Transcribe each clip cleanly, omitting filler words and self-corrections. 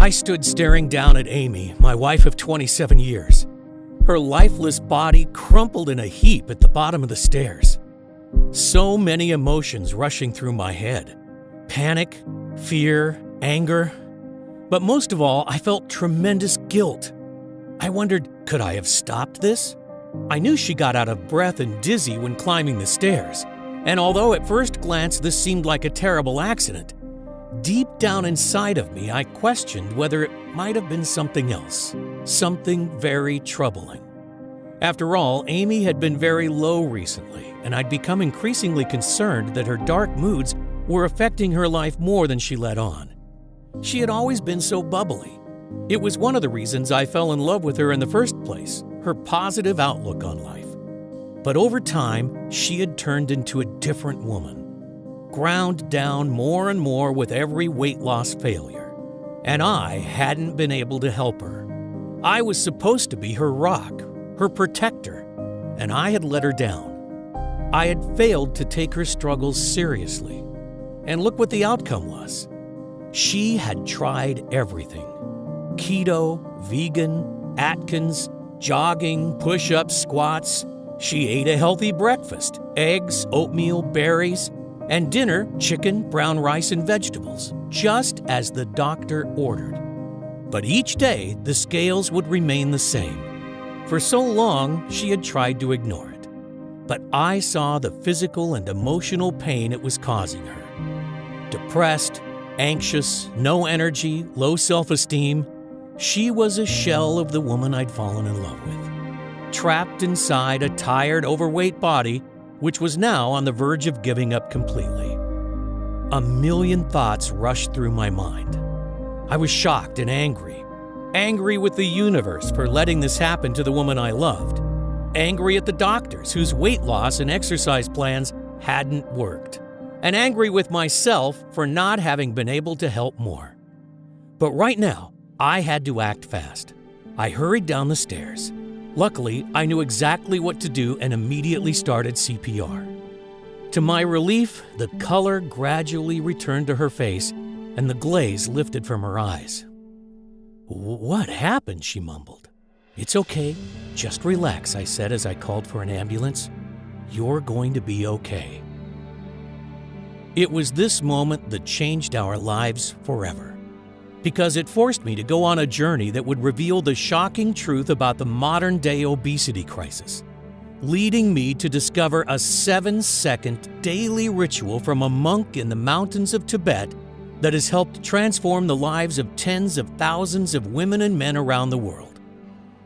I stood staring down at Amy, my wife of 27 years. Her lifeless body crumpled in a heap at the bottom of the stairs. So many emotions rushing through my head. Panic, fear, anger. But most of all, I felt tremendous guilt. I wondered, could I have stopped this? I knew she got out of breath and dizzy when climbing the stairs. And although at first glance this seemed like a terrible accident, deep down inside of me I questioned whether it might have been something else, something very troubling. After all, Amy had been very low recently, and I'd become increasingly concerned that her dark moods were affecting her life more than she let on. She had always been so bubbly. It was one of the reasons I fell in love with her in the first place, her positive outlook on life. But over time, she had turned into a different woman, ground down more and more with every weight loss failure. And I hadn't been able to help her. I was supposed to be her rock, her protector, and I had let her down. I had failed to take her struggles seriously. And look what the outcome was. She had tried everything. Keto, vegan, Atkins, jogging, push-ups, squats. She ate a healthy breakfast, eggs, oatmeal, berries, and dinner, chicken, brown rice, and vegetables, just as the doctor ordered. But each day, the scales would remain the same. For so long, she had tried to ignore it. But I saw the physical and emotional pain it was causing her. Depressed, anxious, no energy, low self-esteem, she was a shell of the woman I'd fallen in love with, trapped inside a tired, overweight body which was now on the verge of giving up completely. A million thoughts rushed through my mind. I was shocked and angry. Angry with the universe for letting this happen to the woman I loved. Angry at the doctors whose weight loss and exercise plans hadn't worked. And angry with myself for not having been able to help more. But right now, I had to act fast. I hurried down the stairs. Luckily, I knew exactly what to do and immediately started CPR. To my relief, the color gradually returned to her face and the glaze lifted from her eyes. "What happened?" she mumbled. "It's okay. Just relax," I said as I called for an ambulance. "You're going to be okay." It was this moment that changed our lives forever, because it forced me to go on a journey that would reveal the shocking truth about the modern-day obesity crisis, leading me to discover a 7-second daily ritual from a monk in the mountains of Tibet that has helped transform the lives of tens of thousands of women and men around the world.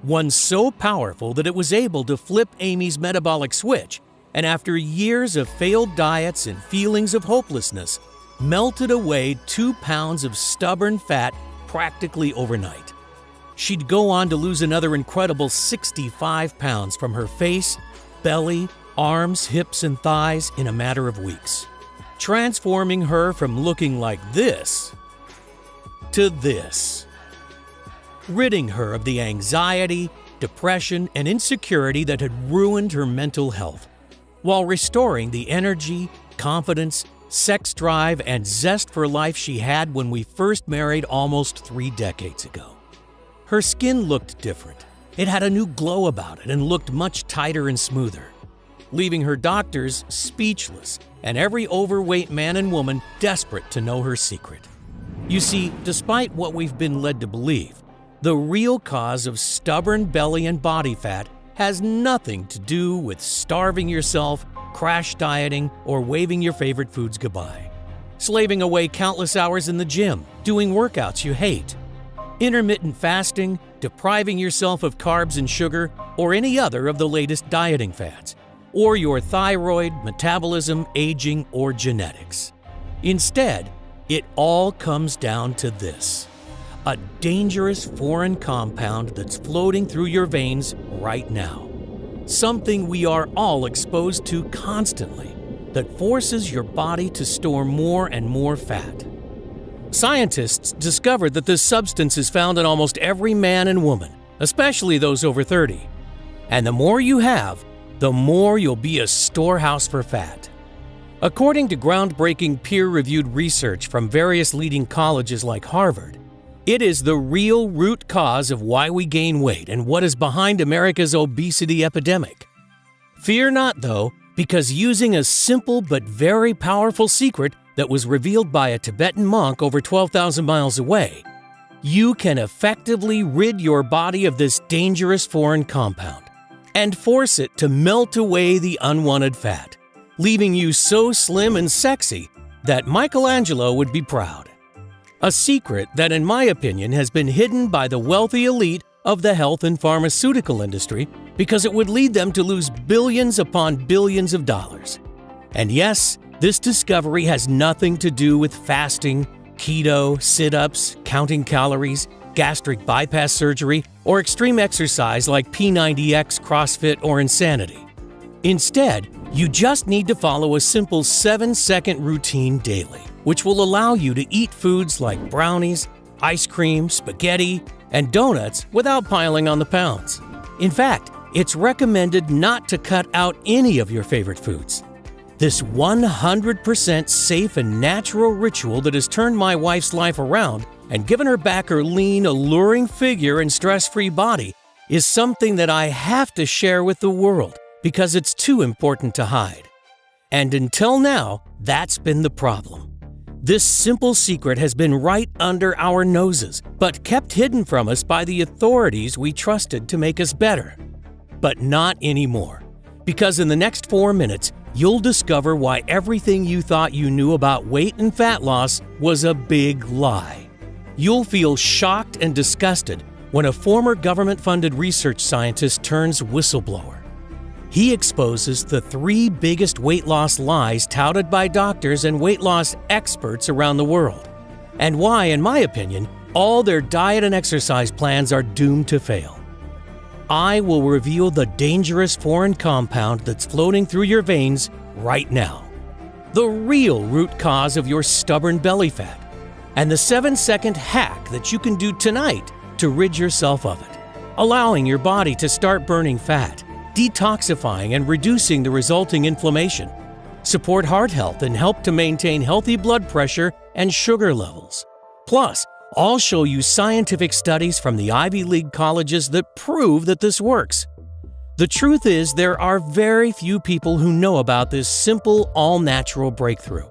One so powerful that it was able to flip Amy's metabolic switch, and after years of failed diets and feelings of hopelessness, melted away 2 pounds of stubborn fat practically overnight. She'd go on to lose another incredible 65 pounds from her face, belly, arms, hips, and thighs in a matter of weeks, transforming her from looking like this to this, ridding her of the anxiety, depression, and insecurity that had ruined her mental health, while restoring the energy, confidence, sex drive, and zest for life she had when we first married almost 3 decades ago. Her skin looked different. It had a new glow about it and looked much tighter and smoother, leaving her doctors speechless and every overweight man and woman desperate to know her secret. You see, despite what we've been led to believe, the real cause of stubborn belly and body fat has nothing to do with starving yourself, crash dieting, or waving your favorite foods goodbye, slaving away countless hours in the gym, doing workouts you hate, intermittent fasting, depriving yourself of carbs and sugar, or any other of the latest dieting fads, or your thyroid, metabolism, aging, or genetics. Instead, it all comes down to this: a dangerous foreign compound that's floating through your veins right now. Something we are all exposed to constantly that forces your body to store more and more fat. Scientists discovered that this substance is found in almost every man and woman, especially those over 30. And the more you have, the more you'll be a storehouse for fat. According to groundbreaking peer-reviewed research from various leading colleges like Harvard, It is the real root cause of why we gain weight and what is behind America's obesity epidemic. Fear not, though, because using a simple but very powerful secret that was revealed by a Tibetan monk over 12,000 miles away, you can effectively rid your body of this dangerous foreign compound and force it to melt away the unwanted fat, leaving you so slim and sexy that Michelangelo would be proud. A secret that, in my opinion, has been hidden by the wealthy elite of the health and pharmaceutical industry because it would lead them to lose billions upon billions of dollars. And yes, this discovery has nothing to do with fasting, keto, sit-ups, counting calories, gastric bypass surgery, or extreme exercise like P90X, CrossFit, or Insanity. Instead, you just need to follow a simple 7-second routine daily, which will allow you to eat foods like brownies, ice cream, spaghetti, and donuts without piling on the pounds. In fact, it's recommended not to cut out any of your favorite foods. This 100% safe and natural ritual that has turned my wife's life around and given her back her lean, alluring figure and stress-free body is something that I have to share with the world because it's too important to hide. And until now, that's been the problem. This simple secret has been right under our noses, but kept hidden from us by the authorities we trusted to make us better. But not anymore, because in the next 4 minutes, you'll discover why everything you thought you knew about weight and fat loss was a big lie. You'll feel shocked and disgusted when a former government-funded research scientist turns whistleblower. He exposes the 3 biggest weight loss lies touted by doctors and weight loss experts around the world, and why, in my opinion, all their diet and exercise plans are doomed to fail. I will reveal the dangerous foreign compound that's floating through your veins right now, the real root cause of your stubborn belly fat, and the 7-second hack that you can do tonight to rid yourself of it, allowing your body to start burning fat, detoxifying and reducing the resulting inflammation, support heart health, and help to maintain healthy blood pressure and sugar levels. Plus, I'll show you scientific studies from the Ivy League colleges that prove that this works. The truth is, there are very few people who know about this simple, all-natural breakthrough.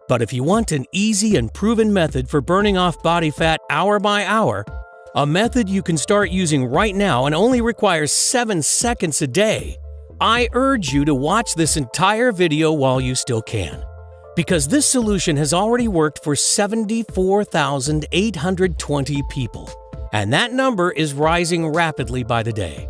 But if you want an easy and proven method for burning off body fat hour by hour, a method you can start using right now and only requires 7 seconds a day, I urge you to watch this entire video while you still can. Because this solution has already worked for 74,820 people, and that number is rising rapidly by the day.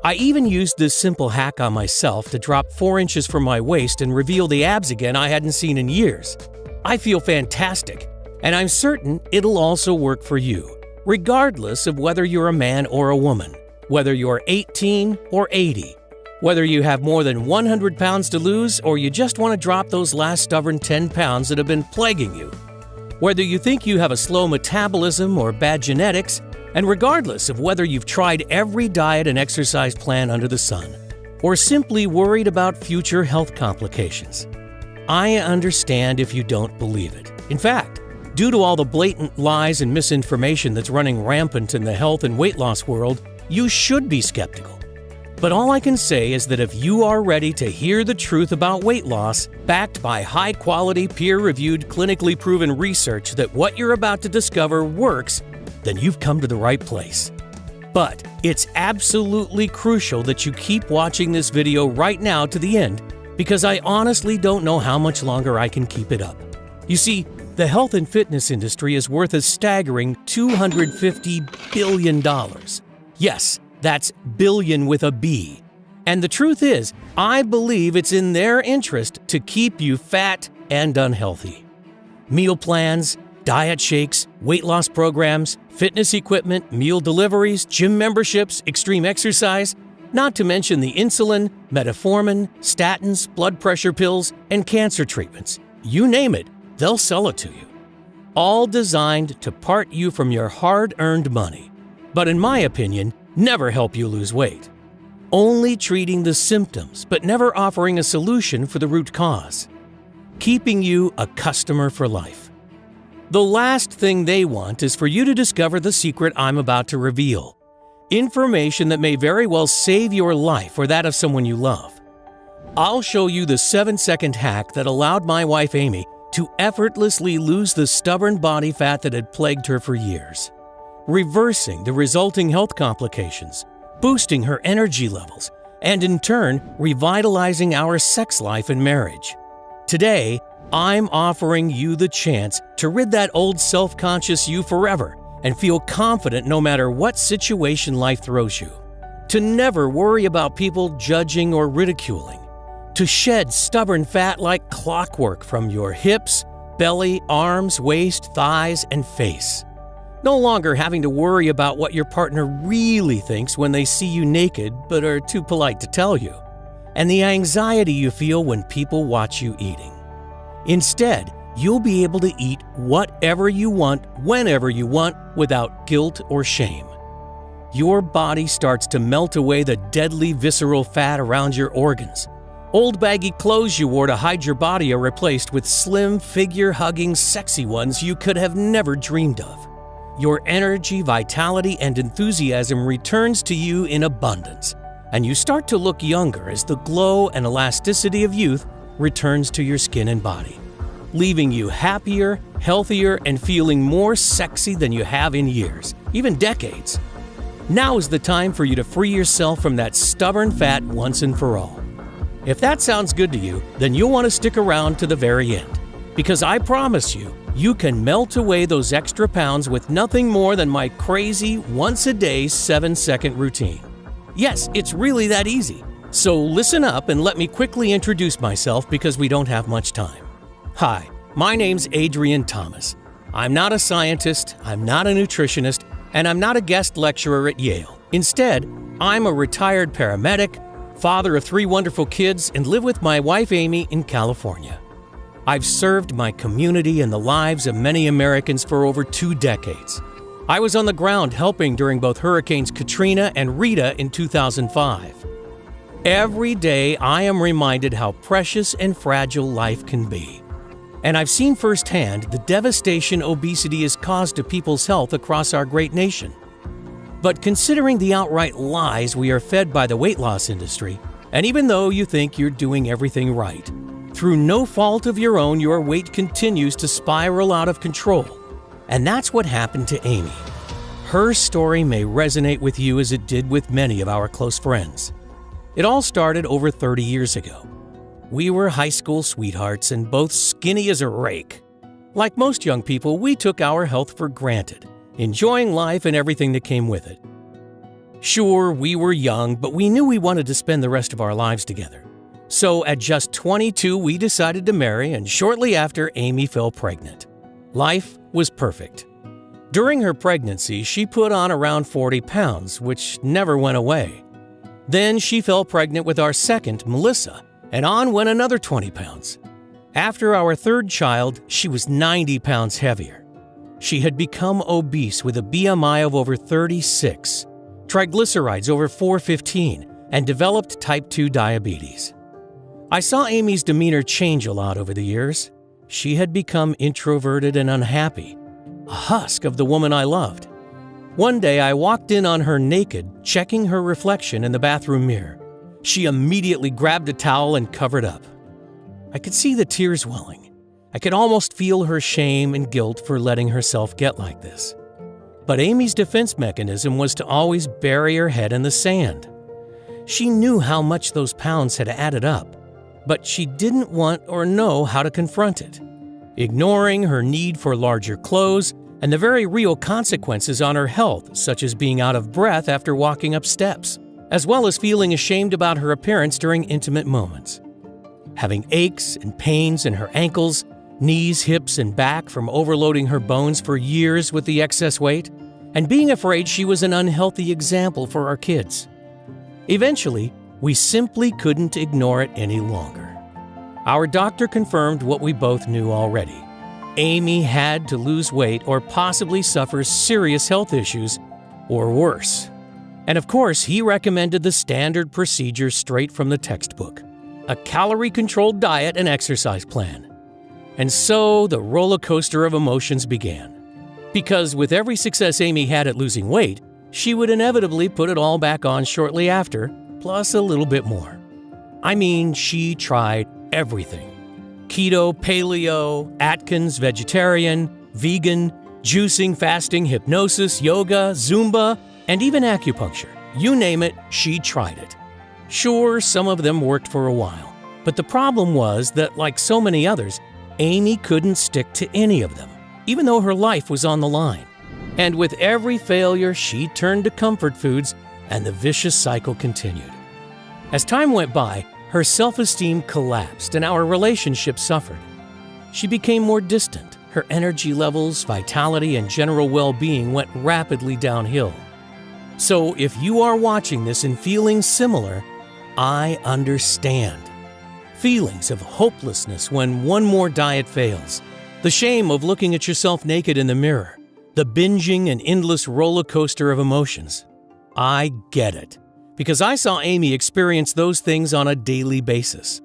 I even used this simple hack on myself to drop 4 inches from my waist and reveal the abs again I hadn't seen in years. I feel fantastic, and I'm certain it'll also work for you, regardless of whether you're a man or a woman, whether you're 18 or 80, whether you have more than 100 pounds to lose or you just want to drop those last stubborn 10 pounds that have been plaguing you, whether you think you have a slow metabolism or bad genetics, and regardless of whether you've tried every diet and exercise plan under the sun, or simply worried about future health complications. I understand if you don't believe it. In fact, due to all the blatant lies and misinformation that's running rampant in the health and weight loss world, you should be skeptical. But all I can say is that if you are ready to hear the truth about weight loss, backed by high-quality, peer-reviewed, clinically proven research that what you're about to discover works, then you've come to the right place. But it's absolutely crucial that you keep watching this video right now to the end, because I honestly don't know how much longer I can keep it up. You see, the health and fitness industry is worth a staggering $250 billion. Yes, that's billion with a B. And the truth is, I believe it's in their interest to keep you fat and unhealthy. Meal plans, diet shakes, weight loss programs, fitness equipment, meal deliveries, gym memberships, extreme exercise, not to mention the insulin, metformin, statins, blood pressure pills, and cancer treatments. You name it, they'll sell it to you. All designed to part you from your hard-earned money. But in my opinion, never help you lose weight. Only treating the symptoms, but never offering a solution for the root cause. Keeping you a customer for life. The last thing they want is for you to discover the secret I'm about to reveal. Information that may very well save your life or that of someone you love. I'll show you the 7-second hack that allowed my wife Amy to effortlessly lose the stubborn body fat that had plagued her for years, reversing the resulting health complications, boosting her energy levels, and in turn, revitalizing our sex life and marriage. Today, I'm offering you the chance to rid that old self-conscious you forever and feel confident no matter what situation life throws you. To never worry about people judging or ridiculing. To shed stubborn fat like clockwork from your hips, belly, arms, waist, thighs, and face. No longer having to worry about what your partner really thinks when they see you naked but are too polite to tell you. And the anxiety you feel when people watch you eating. Instead, you'll be able to eat whatever you want, whenever you want, without guilt or shame. Your body starts to melt away the deadly visceral fat around your organs. Old baggy clothes you wore to hide your body are replaced with slim, figure-hugging, sexy ones you could have never dreamed of. Your energy, vitality, and enthusiasm returns to you in abundance, and you start to look younger as the glow and elasticity of youth returns to your skin and body, leaving you happier, healthier, and feeling more sexy than you have in years, even decades. Now is the time for you to free yourself from that stubborn fat once and for all. If that sounds good to you, then you'll want to stick around to the very end, because I promise you, you can melt away those extra pounds with nothing more than my crazy, once-a-day 7-second routine. Yes, it's really that easy. So listen up and let me quickly introduce myself because we don't have much time. Hi, my name's Adrian Thomas. I'm not a scientist, I'm not a nutritionist, and I'm not a guest lecturer at Yale. Instead, I'm a retired paramedic, father of 3 wonderful kids, and live with my wife Amy in California. I've served my community and the lives of many Americans for over 2 decades. I was on the ground helping during both Hurricanes Katrina and Rita in 2005. Every day, I am reminded how precious and fragile life can be. And I've seen firsthand the devastation obesity has caused to people's health across our great nation. But considering the outright lies we are fed by the weight loss industry, and even though you think you're doing everything right, through no fault of your own, your weight continues to spiral out of control. And that's what happened to Amy. Her story may resonate with you as it did with many of our close friends. It all started over 30 years ago. We were high school sweethearts and both skinny as a rake. Like most young people, we took our health for granted, enjoying life and everything that came with it. Sure, we were young, but we knew we wanted to spend the rest of our lives together. So at just 22, we decided to marry, and shortly after, Amy fell pregnant. Life was perfect. During her pregnancy, she put on around 40 pounds, which never went away. Then she fell pregnant with our second, Melissa, and on went another 20 pounds. After our third child, she was 90 pounds heavier. She had become obese with a BMI of over 36, triglycerides over 415, and developed type 2 diabetes. I saw Amy's demeanor change a lot over the years. She had become introverted and unhappy, a husk of the woman I loved. One day I walked in on her naked, checking her reflection in the bathroom mirror. She immediately grabbed a towel and covered up. I could see the tears welling. I could almost feel her shame and guilt for letting herself get like this. But Amy's defense mechanism was to always bury her head in the sand. She knew how much those pounds had added up, but she didn't want or know how to confront it, ignoring her need for larger clothes and the very real consequences on her health, such as being out of breath after walking up steps, as well as feeling ashamed about her appearance during intimate moments. Having aches and pains in her ankles, knees, hips, and back from overloading her bones for years with the excess weight, and being afraid she was an unhealthy example for our kids. Eventually, we simply couldn't ignore it any longer. Our doctor confirmed what we both knew already. Amy had to lose weight or possibly suffer serious health issues, or worse. And of course, he recommended the standard procedure straight from the textbook, a calorie-controlled diet and exercise plan. And so the roller coaster of emotions began. Because with every success Amy had at losing weight, she would inevitably put it all back on shortly after, plus a little bit more. I mean, she tried everything. Keto, paleo, Atkins, vegetarian, vegan, juicing, fasting, hypnosis, yoga, Zumba, and even acupuncture. You name it, she tried it. Sure, some of them worked for a while, but the problem was that, like so many others, Amy couldn't stick to any of them, even though her life was on the line. And with every failure, she turned to comfort foods, and the vicious cycle continued. As time went by, her self-esteem collapsed and our relationship suffered. She became more distant. Her energy levels, vitality, and general well-being went rapidly downhill. So if you are watching this and feeling similar, I understand. Feelings of hopelessness when one more diet fails, the shame of looking at yourself naked in the mirror, the binging and endless roller coaster of emotions. I get it, because I saw Amy experience those things on a daily basis.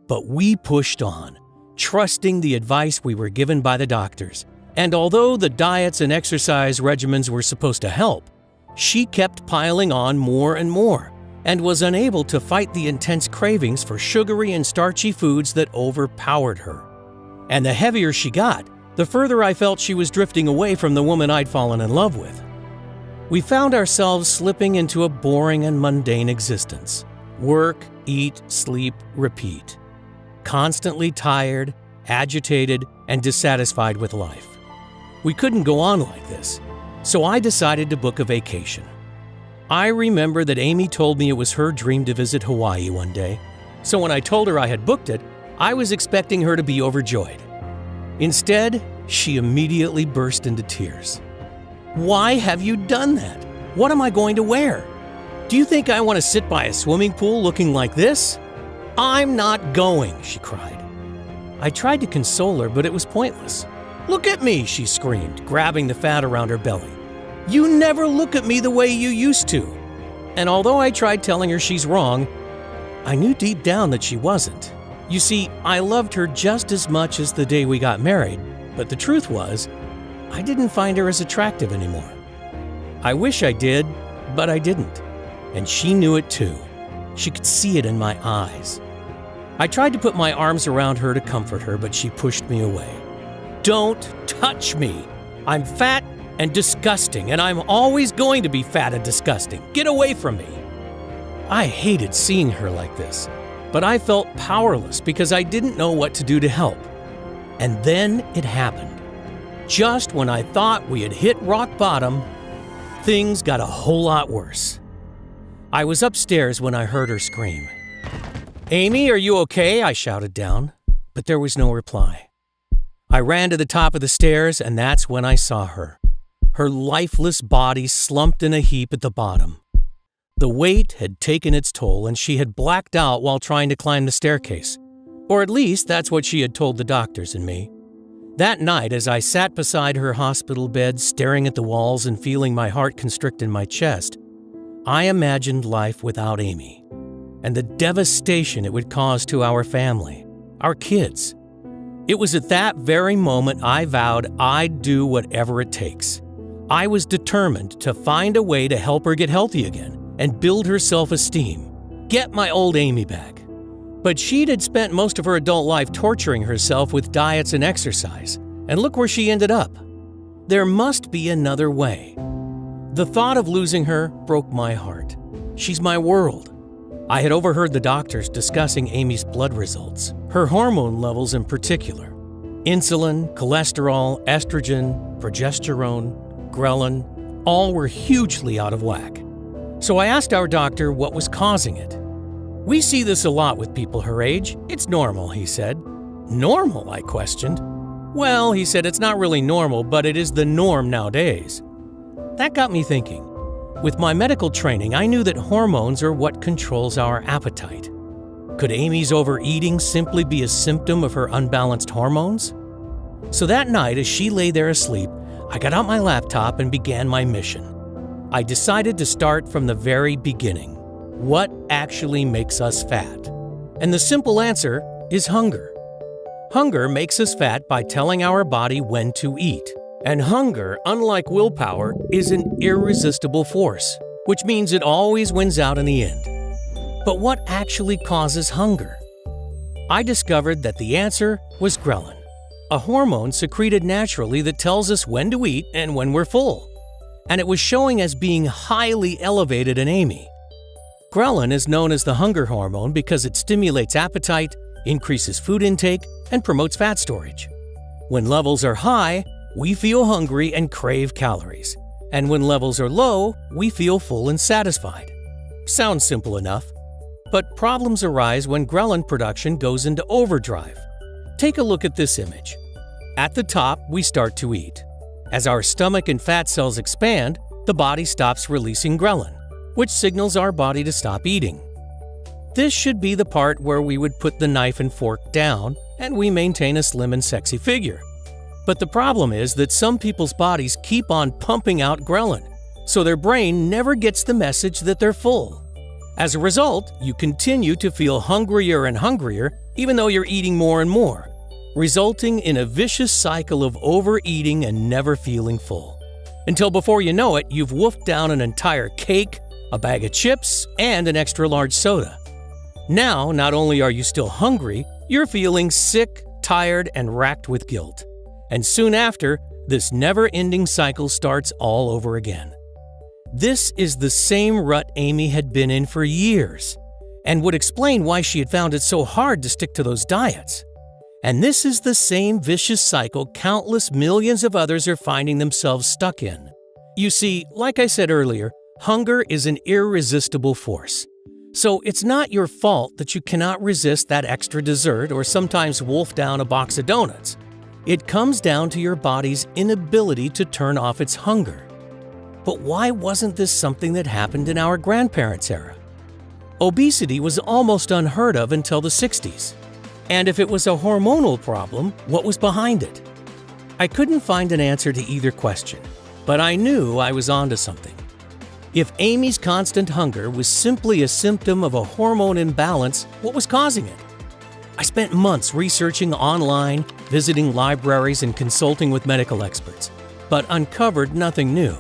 But we pushed on, trusting the advice we were given by the doctors. And although the diets and exercise regimens were supposed to help, she kept piling on more and more, and was unable to fight the intense cravings for sugary and starchy foods that overpowered her. And the heavier she got, the further I felt she was drifting away from the woman I'd fallen in love with. We found ourselves slipping into a boring and mundane existence. Work, eat, sleep, repeat. Constantly tired, agitated, and dissatisfied with life. We couldn't go on like this, so I decided to book a vacation. I remember that Amy told me it was her dream to visit Hawaii one day, so when I told her I had booked it, I was expecting her to be overjoyed. Instead, she immediately burst into tears. "Why have you done that? What am I going to wear? Do you think I want to sit by a swimming pool looking like this? I'm not going," she cried. I tried to console her, but it was pointless. "Look at me," she screamed, grabbing the fat around her belly. "You never look at me the way you used to." And although I tried telling her she's wrong, I knew deep down that she wasn't. You see, I loved her just as much as the day we got married, but the truth was, I didn't find her as attractive anymore. I wish I did, but I didn't. And she knew it too. She could see it in my eyes. I tried to put my arms around her to comfort her, but she pushed me away. "Don't touch me. I'm fat and disgusting, and I'm always going to be fat and disgusting. Get away from me." I hated seeing her like this, but I felt powerless because I didn't know what to do to help. And then it happened. Just when I thought we had hit rock bottom, things got a whole lot worse. I was upstairs when I heard her scream. "Amy, are you okay?" I shouted down, but there was no reply. I ran to the top of the stairs, and that's when I saw her. Her lifeless body slumped in a heap at the bottom. The weight had taken its toll, and she had blacked out while trying to climb the staircase. Or at least that's what she had told the doctors and me. That night, as I sat beside her hospital bed, staring at the walls and feeling my heart constrict in my chest, I imagined life without Amy, and the devastation it would cause to our family, our kids. It was at that very moment I vowed I'd do whatever it takes. I was determined to find a way to help her get healthy again and build her self-esteem, get my old Amy back. But she'd had spent most of her adult life torturing herself with diets and exercise, and look where she ended up. There must be another way. The thought of losing her broke my heart. She's my world. I had overheard the doctors discussing Amy's blood results, her hormone levels in particular. Insulin, cholesterol, estrogen, progesterone, ghrelin, all were hugely out of whack. So I asked our doctor what was causing it. "We see this a lot with people her age. It's normal," he said. "Normal?" I questioned. "Well," he said, "it's not really normal, but it is the norm nowadays." That got me thinking. With my medical training, I knew that hormones are what controls our appetite. Could Amy's overeating simply be a symptom of her unbalanced hormones? So that night, as she lay there asleep, I got out my laptop and began my mission. I decided to start from the very beginning. What actually makes us fat? And the simple answer is hunger. Hunger makes us fat by telling our body when to eat. And hunger, unlike willpower, is an irresistible force, which means it always wins out in the end. But what actually causes hunger? I discovered that the answer was ghrelin, a hormone secreted naturally that tells us when to eat and when we're full. And it was showing as being highly elevated in Amy. Ghrelin is known as the hunger hormone because it stimulates appetite, increases food intake, and promotes fat storage. When levels are high, we feel hungry and crave calories. And when levels are low, we feel full and satisfied. Sounds simple enough. But problems arise when ghrelin production goes into overdrive. Take a look at this image. At the top, we start to eat. As our stomach and fat cells expand, the body stops releasing ghrelin, which signals our body to stop eating. This should be the part where we would put the knife and fork down and we maintain a slim and sexy figure. But the problem is that some people's bodies keep on pumping out ghrelin, so their brain never gets the message that they're full. As a result, you continue to feel hungrier and hungrier even though you're eating more and more, resulting in a vicious cycle of overeating and never feeling full. Until before you know it, you've wolfed down an entire cake, a bag of chips, and an extra large soda. Now, not only are you still hungry, you're feeling sick, tired, and racked with guilt. And soon after, this never-ending cycle starts all over again. This is the same rut Amy had been in for years, and would explain why she had found it so hard to stick to those diets. And this is the same vicious cycle countless millions of others are finding themselves stuck in. You see, like I said earlier, hunger is an irresistible force. So it's not your fault that you cannot resist that extra dessert or sometimes wolf down a box of donuts. It comes down to your body's inability to turn off its hunger. But why wasn't this something that happened in our grandparents' era? Obesity was almost unheard of until the 60s. And if it was a hormonal problem, what was behind it? I couldn't find an answer to either question, but I knew I was onto something. If Amy's constant hunger was simply a symptom of a hormone imbalance, what was causing it? I spent months researching online, visiting libraries, and consulting with medical experts, but uncovered nothing new.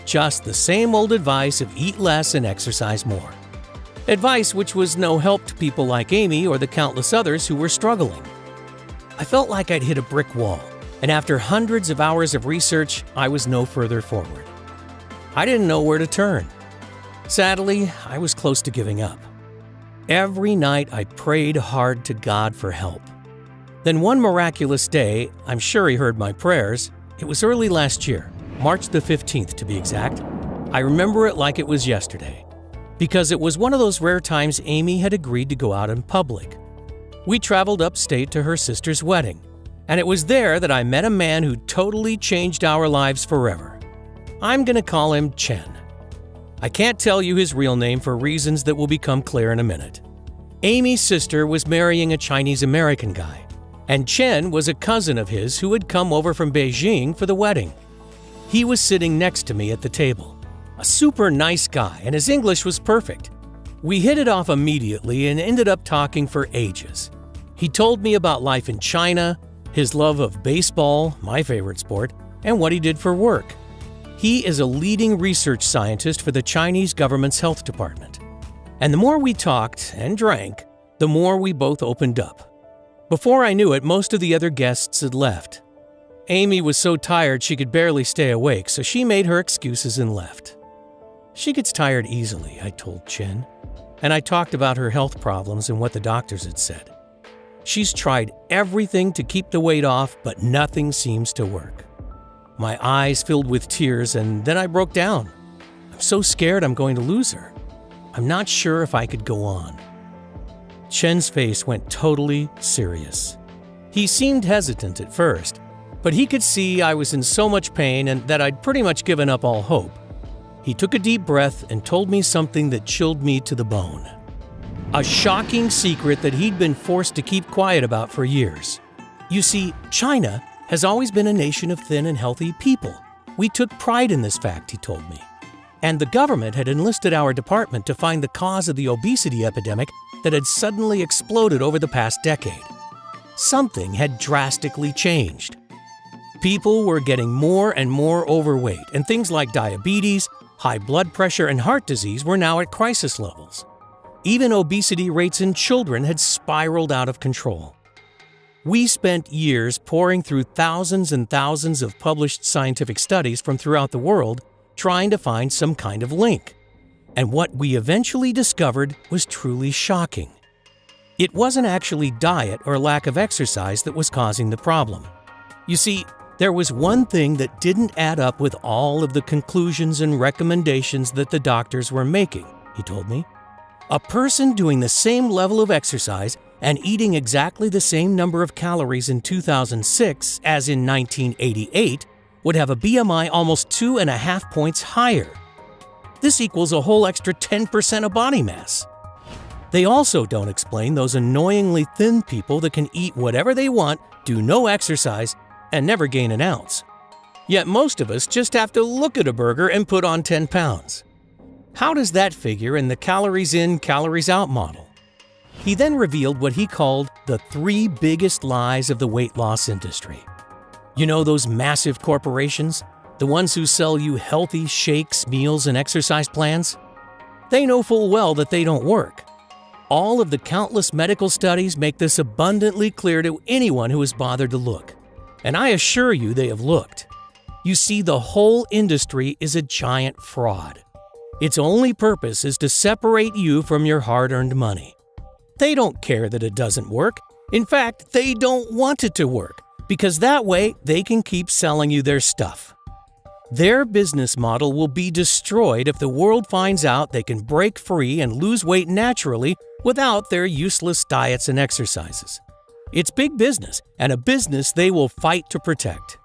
Just the same old advice of eat less and exercise more. Advice which was no help to people like Amy or the countless others who were struggling. I felt like I'd hit a brick wall, and after hundreds of hours of research, I was no further forward. I didn't know where to turn. Sadly, I was close to giving up. Every night I prayed hard to God for help. Then one miraculous day, I'm sure He heard my prayers. It was early last year, March the 15th to be exact. I remember it like it was yesterday, because it was one of those rare times Amy had agreed to go out in public. We traveled upstate to her sister's wedding, and it was there that I met a man who totally changed our lives forever. I'm going to call him Chen. I can't tell you his real name for reasons that will become clear in a minute. Amy's sister was marrying a Chinese-American guy, and Chen was a cousin of his who had come over from Beijing for the wedding. He was sitting next to me at the table. A super nice guy, and his English was perfect. We hit it off immediately and ended up talking for ages. He told me about life in China, his love of baseball, my favorite sport, and what he did for work. He is a leading research scientist for the Chinese government's health department. And the more we talked and drank, the more we both opened up. Before I knew it, most of the other guests had left. Amy was so tired she could barely stay awake, so she made her excuses and left. She gets tired easily, I told Chen, and I talked about her health problems and what the doctors had said. She's tried everything to keep the weight off, but nothing seems to work. My eyes filled with tears, and then I broke down. I'm so scared I'm going to lose her. I'm not sure if I could go on. Chen's face went totally serious. He seemed hesitant at first, but he could see I was in so much pain and that I'd pretty much given up all hope. He took a deep breath and told me something that chilled me to the bone. A shocking secret that he'd been forced to keep quiet about for years. You see, China has always been a nation of thin and healthy people. We took pride in this fact, he told me. And the government had enlisted our department to find the cause of the obesity epidemic that had suddenly exploded over the past decade. something had drastically changed. People were getting more and more overweight, and things like diabetes, high blood pressure, and heart disease were now at crisis levels. Even obesity rates in children had spiraled out of control. We spent years poring through thousands and thousands of published scientific studies from throughout the world trying to find some kind of link. And what we eventually discovered was truly shocking. It wasn't actually diet or lack of exercise that was causing the problem. You see, there was one thing that didn't add up with all of the conclusions and recommendations that the doctors were making, he told me. A person doing the same level of exercise and eating exactly the same number of calories in 2006 as in 1988 would have a BMI almost 2.5 points higher. This equals a whole extra 10% of body mass. They also don't explain those annoyingly thin people that can eat whatever they want, do no exercise, and never gain an ounce. Yet most of us just have to look at a burger and put on 10 pounds. How does that figure in the calories in, calories out model? He then revealed what he called the 3 biggest lies of the weight loss industry. You know those massive corporations? The ones who sell you healthy shakes, meals, and exercise plans? They know full well that they don't work. All of the countless medical studies make this abundantly clear to anyone who has bothered to look. And I assure you they have looked. You see, the whole industry is a giant fraud. Its only purpose is to separate you from your hard-earned money. They don't care that it doesn't work. In fact, they don't want it to work, because that way they can keep selling you their stuff. Their business model will be destroyed if the world finds out they can break free and lose weight naturally without their useless diets and exercises. It's big business, and a business they will fight to protect.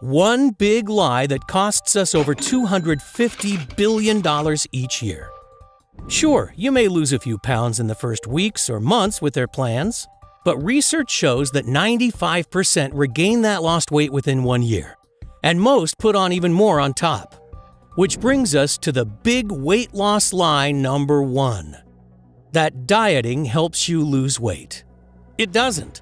One big lie that costs us over $250 billion each year. Sure, you may lose a few pounds in the first weeks or months with their plans, but research shows that 95% regain that lost weight within 1 year, and most put on even more on top. Which brings us to the big weight loss lie number 1. That dieting helps you lose weight. It doesn't.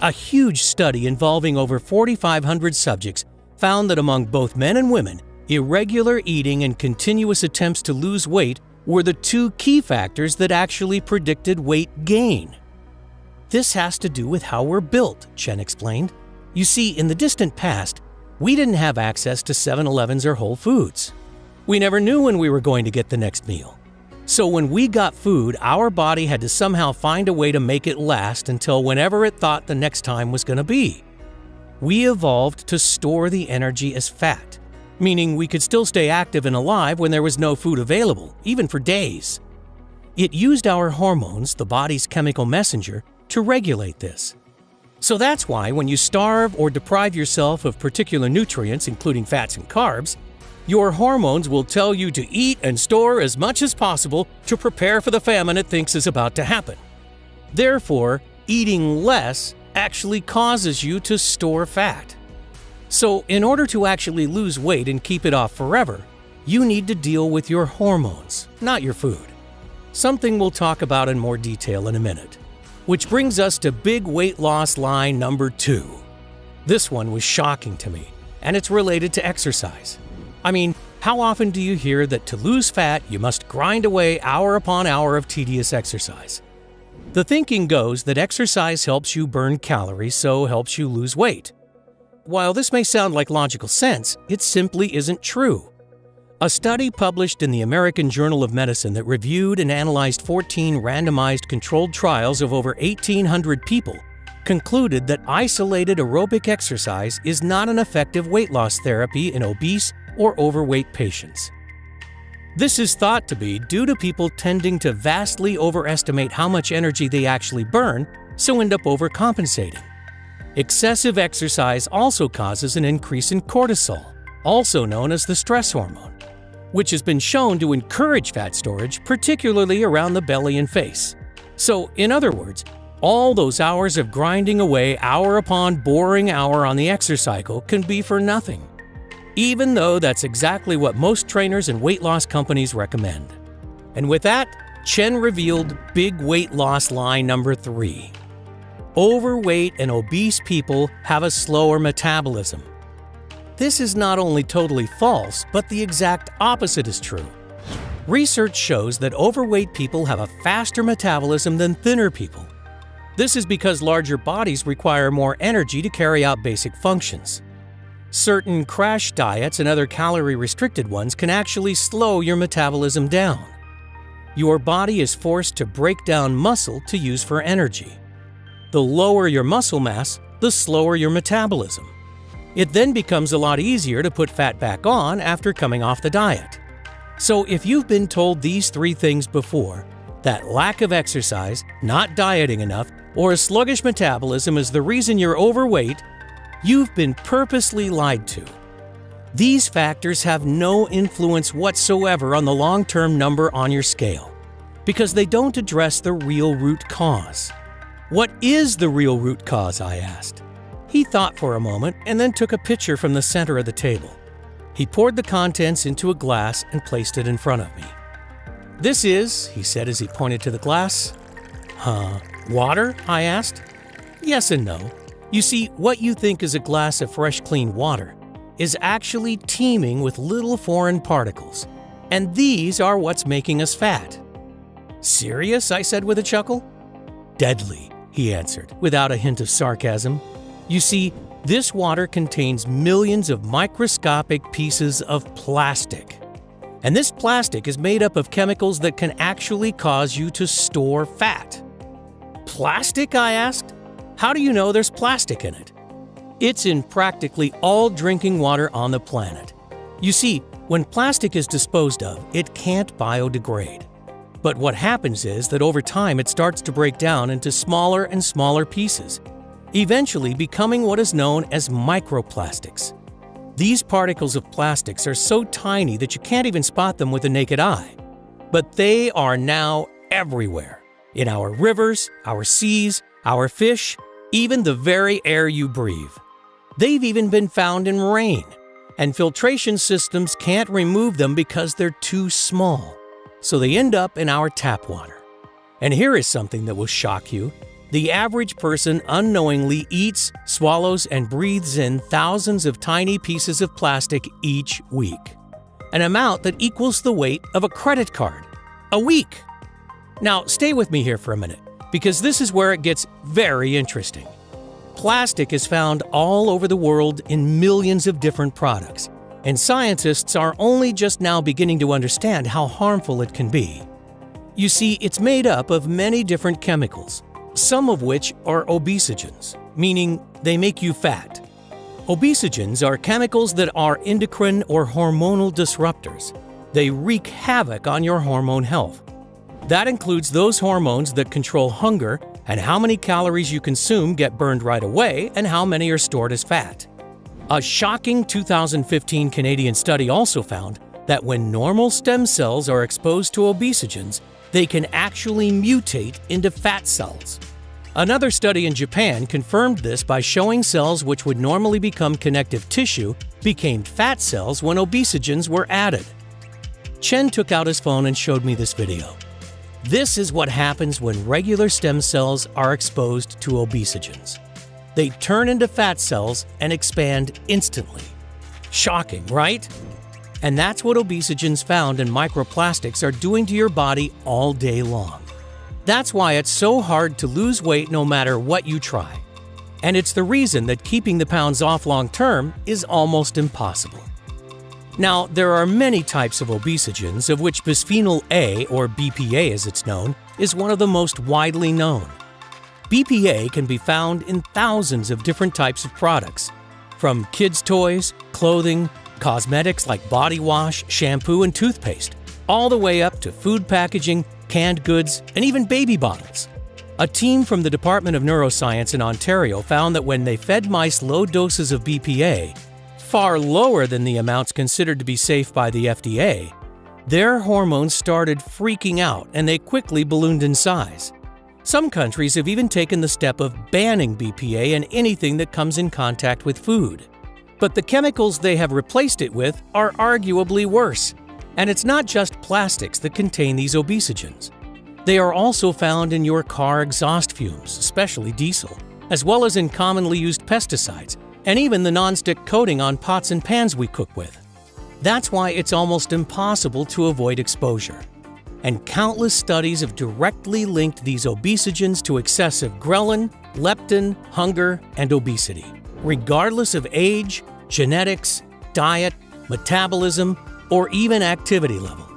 A huge study involving over 4,500 subjects found that among both men and women, irregular eating and continuous attempts to lose weight were the 2 key factors that actually predicted weight gain. This has to do with how we're built, Chen explained. You see, in the distant past, we didn't have access to 7-Elevens or Whole Foods. We never knew when we were going to get the next meal. So when we got food, our body had to somehow find a way to make it last until whenever it thought the next time was going to be. We evolved to store the energy as fat, meaning we could still stay active and alive when there was no food available, even for days. It used our hormones, the body's chemical messenger, to regulate this. So that's why when you starve or deprive yourself of particular nutrients, including fats and carbs, your hormones will tell you to eat and store as much as possible to prepare for the famine it thinks is about to happen. Therefore, eating less actually causes you to store fat. So, in order to actually lose weight and keep it off forever, you need to deal with your hormones, not your food. Something we'll talk about in more detail in a minute. Which brings us to big weight loss lie number 2. This one was shocking to me, and it's related to exercise. I mean, how often do you hear that to lose fat, you must grind away hour upon hour of tedious exercise? The thinking goes that exercise helps you burn calories, so helps you lose weight. While this may sound like logical sense, it simply isn't true. A study published in the American Journal of Medicine that reviewed and analyzed 14 randomized controlled trials of over 1,800 people concluded that isolated aerobic exercise is not an effective weight loss therapy in obese or overweight patients. This is thought to be due to people tending to vastly overestimate how much energy they actually burn, so end up overcompensating. Excessive exercise also causes an increase in cortisol, also known as the stress hormone, which has been shown to encourage fat storage, particularly around the belly and face. So, in other words, all those hours of grinding away hour upon boring hour on the exercise cycle can be for nothing, even though that's exactly what most trainers and weight loss companies recommend. And with that, Chen revealed big weight loss lie number 3. Overweight and obese people have a slower metabolism. This is not only totally false, but the exact opposite is true. Research shows that overweight people have a faster metabolism than thinner people. This is because larger bodies require more energy to carry out basic functions. Certain crash diets and other calorie-restricted ones can actually slow your metabolism down. Your body is forced to break down muscle to use for energy. The lower your muscle mass, the slower your metabolism. It then becomes a lot easier to put fat back on after coming off the diet. So if you've been told these three things before, that lack of exercise, not dieting enough, or a sluggish metabolism is the reason you're overweight, you've been purposely lied to. These factors have no influence whatsoever on the long-term number on your scale, because they don't address the real root cause. What is the real root cause, I asked. He thought for a moment and then took a pitcher from the center of the table. He poured the contents into a glass and placed it in front of me. "This is," he said as he pointed to the glass. Water?" I asked. "Yes and no. You see, what you think is a glass of fresh, clean water is actually teeming with little foreign particles, and these are what's making us fat." "Serious?" I said with a chuckle. "Deadly," he answered, without a hint of sarcasm. "You see, this water contains millions of microscopic pieces of plastic. And this plastic is made up of chemicals that can actually cause you to store fat." "Plastic?" I asked. "How do you know there's plastic in it?" "It's in practically all drinking water on the planet. You see, when plastic is disposed of, it can't biodegrade. But what happens is that over time it starts to break down into smaller and smaller pieces, eventually becoming what is known as microplastics. These particles of plastics are so tiny that you can't even spot them with the naked eye. But they are now everywhere, in our rivers, our seas, our fish, even the very air you breathe. They've even been found in rain, and filtration systems can't remove them because they're too small, so they end up in our tap water. And here is something that will shock you. The average person unknowingly eats, swallows, and breathes in thousands of tiny pieces of plastic each week, an amount that equals the weight of a credit card. A week! Now, stay with me here for a minute, because this is where it gets very interesting. Plastic is found all over the world in millions of different products, and scientists are only just now beginning to understand how harmful it can be. You see, it's made up of many different chemicals, some of which are obesogens, meaning they make you fat. Obesogens are chemicals that are endocrine or hormonal disruptors. They wreak havoc on your hormone health. That includes those hormones that control hunger and how many calories you consume get burned right away and how many are stored as fat. A shocking 2015 Canadian study also found that when normal stem cells are exposed to obesogens, they can actually mutate into fat cells. Another study in Japan confirmed this by showing cells which would normally become connective tissue became fat cells when obesogens were added. Chen took out his phone and showed me this video. This is what happens when regular stem cells are exposed to obesogens. They turn into fat cells and expand instantly. Shocking, right? And that's what obesogens found in microplastics are doing to your body all day long. That's why it's so hard to lose weight no matter what you try. And it's the reason that keeping the pounds off long term is almost impossible. Now, there are many types of obesogens, of which bisphenol A, or BPA as it's known, is one of the most widely known. BPA can be found in thousands of different types of products, from kids' toys, clothing, cosmetics like body wash, shampoo, and toothpaste, all the way up to food packaging, canned goods, and even baby bottles. A team from the Department of Neuroscience in Ontario found that when they fed mice low doses of BPA, far lower than the amounts considered to be safe by the FDA, their hormones started freaking out and they quickly ballooned in size. Some countries have even taken the step of banning BPA in anything that comes in contact with food. But the chemicals they have replaced it with are arguably worse. And it's not just plastics that contain these obesogens. They are also found in your car exhaust fumes, especially diesel, as well as in commonly used pesticides, and even the nonstick coating on pots and pans we cook with. That's why it's almost impossible to avoid exposure. And countless studies have directly linked these obesogens to excessive ghrelin, leptin, hunger, and obesity, regardless of age, genetics, diet, metabolism, or even activity level.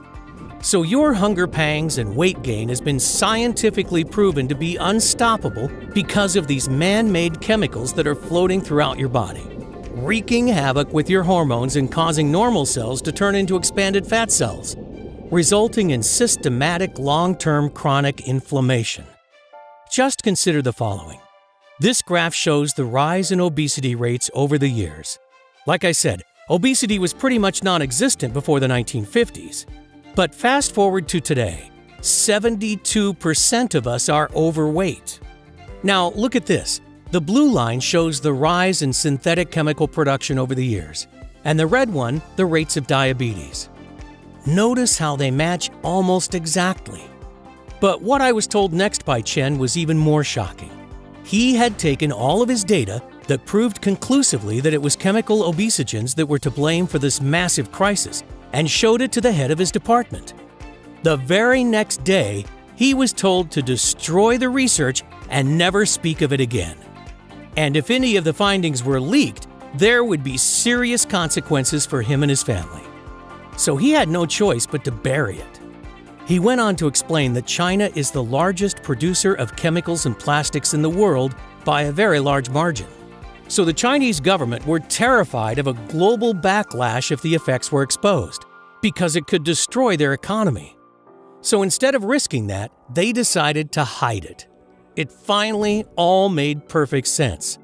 So your hunger pangs and weight gain has been scientifically proven to be unstoppable because of these man-made chemicals that are floating throughout your body, wreaking havoc with your hormones and causing normal cells to turn into expanded fat cells, resulting in systematic long-term chronic inflammation. Just consider the following. This graph shows the rise in obesity rates over the years. Like I said, obesity was pretty much non-existent before the 1950s. But fast forward to today, 72% of us are overweight. Now look at this. The blue line shows the rise in synthetic chemical production over the years, and the red one, the rates of diabetes. Notice how they match almost exactly. But what I was told next by Chen was even more shocking. He had taken all of his data that proved conclusively that it was chemical obesogens that were to blame for this massive crisis and showed it to the head of his department. The very next day, he was told to destroy the research and never speak of it again. And if any of the findings were leaked, there would be serious consequences for him and his family. So he had no choice but to bury it. He went on to explain that China is the largest producer of chemicals and plastics in the world by a very large margin. So the Chinese government were terrified of a global backlash if the effects were exposed, because it could destroy their economy. So instead of risking that, they decided to hide it. It finally all made perfect sense.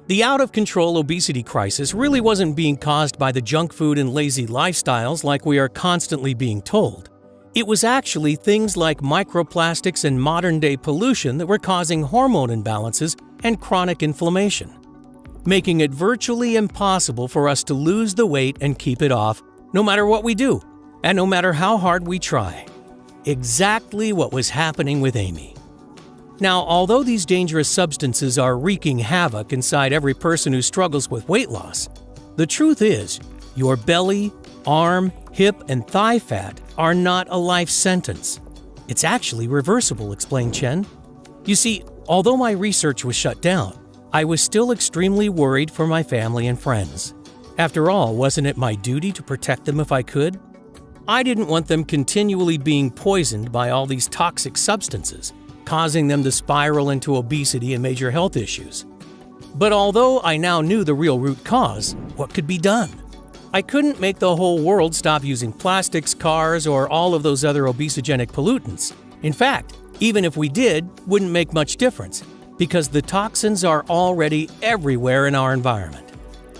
The out-of-control obesity crisis really wasn't being caused by the junk food and lazy lifestyles like we are constantly being told. It was actually things like microplastics and modern-day pollution that were causing hormone imbalances and chronic inflammation, making it virtually impossible for us to lose the weight and keep it off, no matter what we do, and no matter how hard we try. Exactly what was happening with Amy. Now, although these dangerous substances are wreaking havoc inside every person who struggles with weight loss, the truth is, your belly, arm, hip, and thigh fat are not a life sentence. It's actually reversible, explained Chen. You see, although my research was shut down, I was still extremely worried for my family and friends. After all, wasn't it my duty to protect them if I could? I didn't want them continually being poisoned by all these toxic substances, causing them to spiral into obesity and major health issues. But although I now knew the real root cause, what could be done? I couldn't make the whole world stop using plastics, cars, or all of those other obesogenic pollutants. In fact, even if we did, wouldn't make much difference, because the toxins are already everywhere in our environment.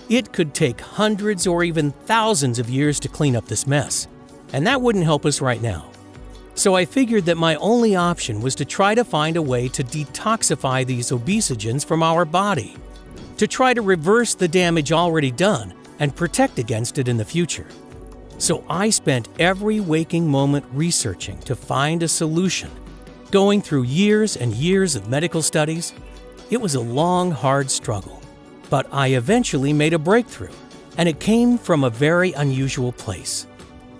It could take hundreds or even thousands of years to clean up this mess, and that wouldn't help us right now. So I figured that my only option was to try to find a way to detoxify these obesogens from our body, to try to reverse the damage already done and protect against it in the future. So I spent every waking moment researching to find a solution, going through years and years of medical studies. It was a long, hard struggle, but I eventually made a breakthrough, and it came from a very unusual place.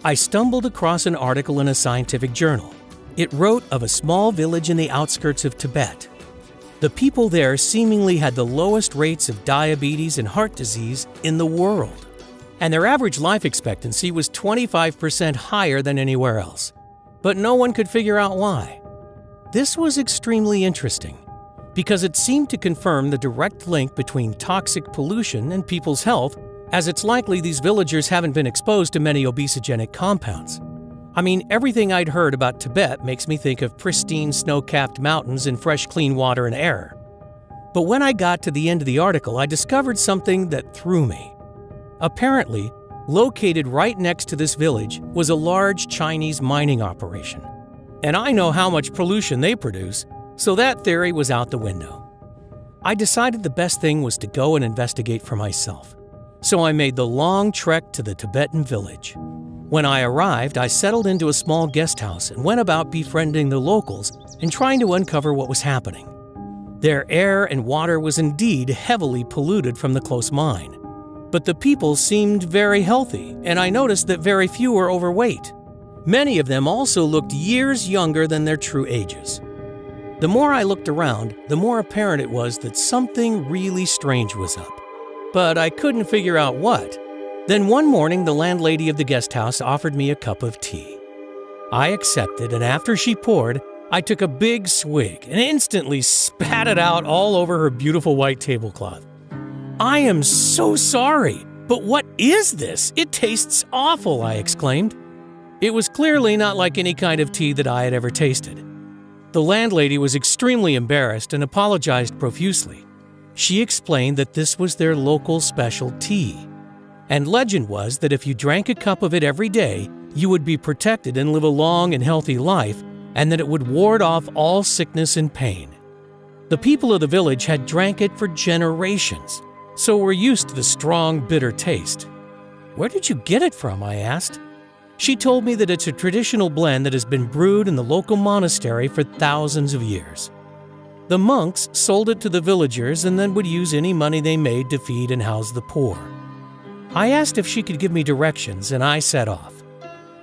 I stumbled across an article in a scientific journal. It wrote of a small village in the outskirts of Tibet. The people there seemingly had the lowest rates of diabetes and heart disease in the world, and their average life expectancy was 25% higher than anywhere else. But no one could figure out why. This was extremely interesting, because it seemed to confirm the direct link between toxic pollution and people's health, as it's likely these villagers haven't been exposed to many obesogenic compounds. I mean, everything I'd heard about Tibet makes me think of pristine snow-capped mountains and fresh, clean water and air. But when I got to the end of the article, I discovered something that threw me. Apparently, located right next to this village was a large Chinese mining operation. And I know how much pollution they produce, so that theory was out the window. I decided the best thing was to go and investigate for myself. So I made the long trek to the Tibetan village. When I arrived, I settled into a small guest house and went about befriending the locals and trying to uncover what was happening. Their air and water was indeed heavily polluted from the close mine, but the people seemed very healthy, and I noticed that very few were overweight. Many of them also looked years younger than their true ages. The more I looked around, the more apparent it was that something really strange was up, but I couldn't figure out what. Then one morning, the landlady of the guest house offered me a cup of tea. I accepted, and after she poured, I took a big swig and instantly spat it out all over her beautiful white tablecloth. "I am so sorry, but what is this? It tastes awful," I exclaimed. It was clearly not like any kind of tea that I had ever tasted. The landlady was extremely embarrassed and apologized profusely. She explained that this was their local special tea, and legend was that if you drank a cup of it every day, you would be protected and live a long and healthy life, and that it would ward off all sickness and pain. The people of the village had drank it for generations, so were used to the strong, bitter taste. "Where did you get it from?" I asked. She told me that it's a traditional blend that has been brewed in the local monastery for thousands of years. The monks sold it to the villagers and then would use any money they made to feed and house the poor. I asked if she could give me directions, and I set off.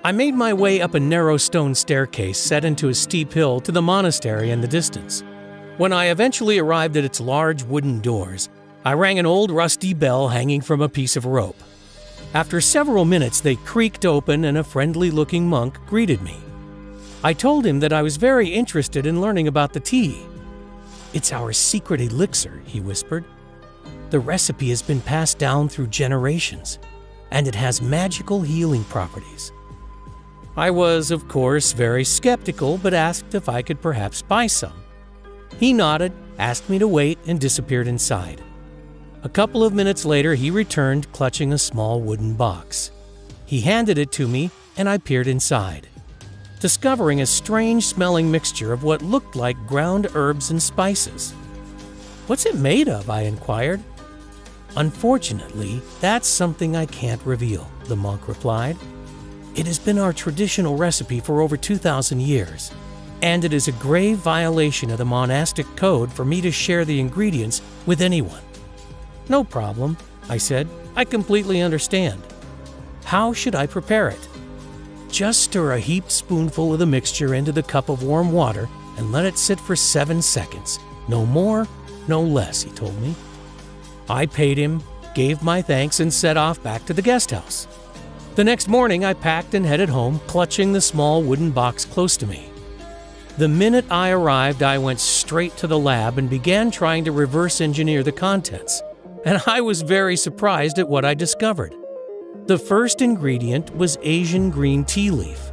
I made my way up a narrow stone staircase set into a steep hill to the monastery in the distance. When I eventually arrived at its large wooden doors, I rang an old rusty bell hanging from a piece of rope. After several minutes, they creaked open and a friendly-looking monk greeted me. I told him that I was very interested in learning about the tea. "It's our secret elixir," he whispered. "The recipe has been passed down through generations, and it has magical healing properties." I was, of course, very skeptical, but asked if I could perhaps buy some. He nodded, asked me to wait, and disappeared inside. A couple of minutes later, he returned, clutching a small wooden box. He handed it to me, and I peered inside, discovering a strange-smelling mixture of what looked like ground herbs and spices. "What's it made of?" I inquired. "Unfortunately, that's something I can't reveal," the monk replied. "It has been our traditional recipe for over 2,000 years, and it is a grave violation of the monastic code for me to share the ingredients with anyone." "No problem," I said. "I completely understand. How should I prepare it?" "Just stir a heaped spoonful of the mixture into the cup of warm water and let it sit for 7 seconds. No more, no less," he told me. I paid him, gave my thanks, and set off back to the guest house. The next morning, I packed and headed home, clutching the small wooden box close to me. The minute I arrived, I went straight to the lab and began trying to reverse engineer the contents, and I was very surprised at what I discovered. The first ingredient was Asian green tea leaf.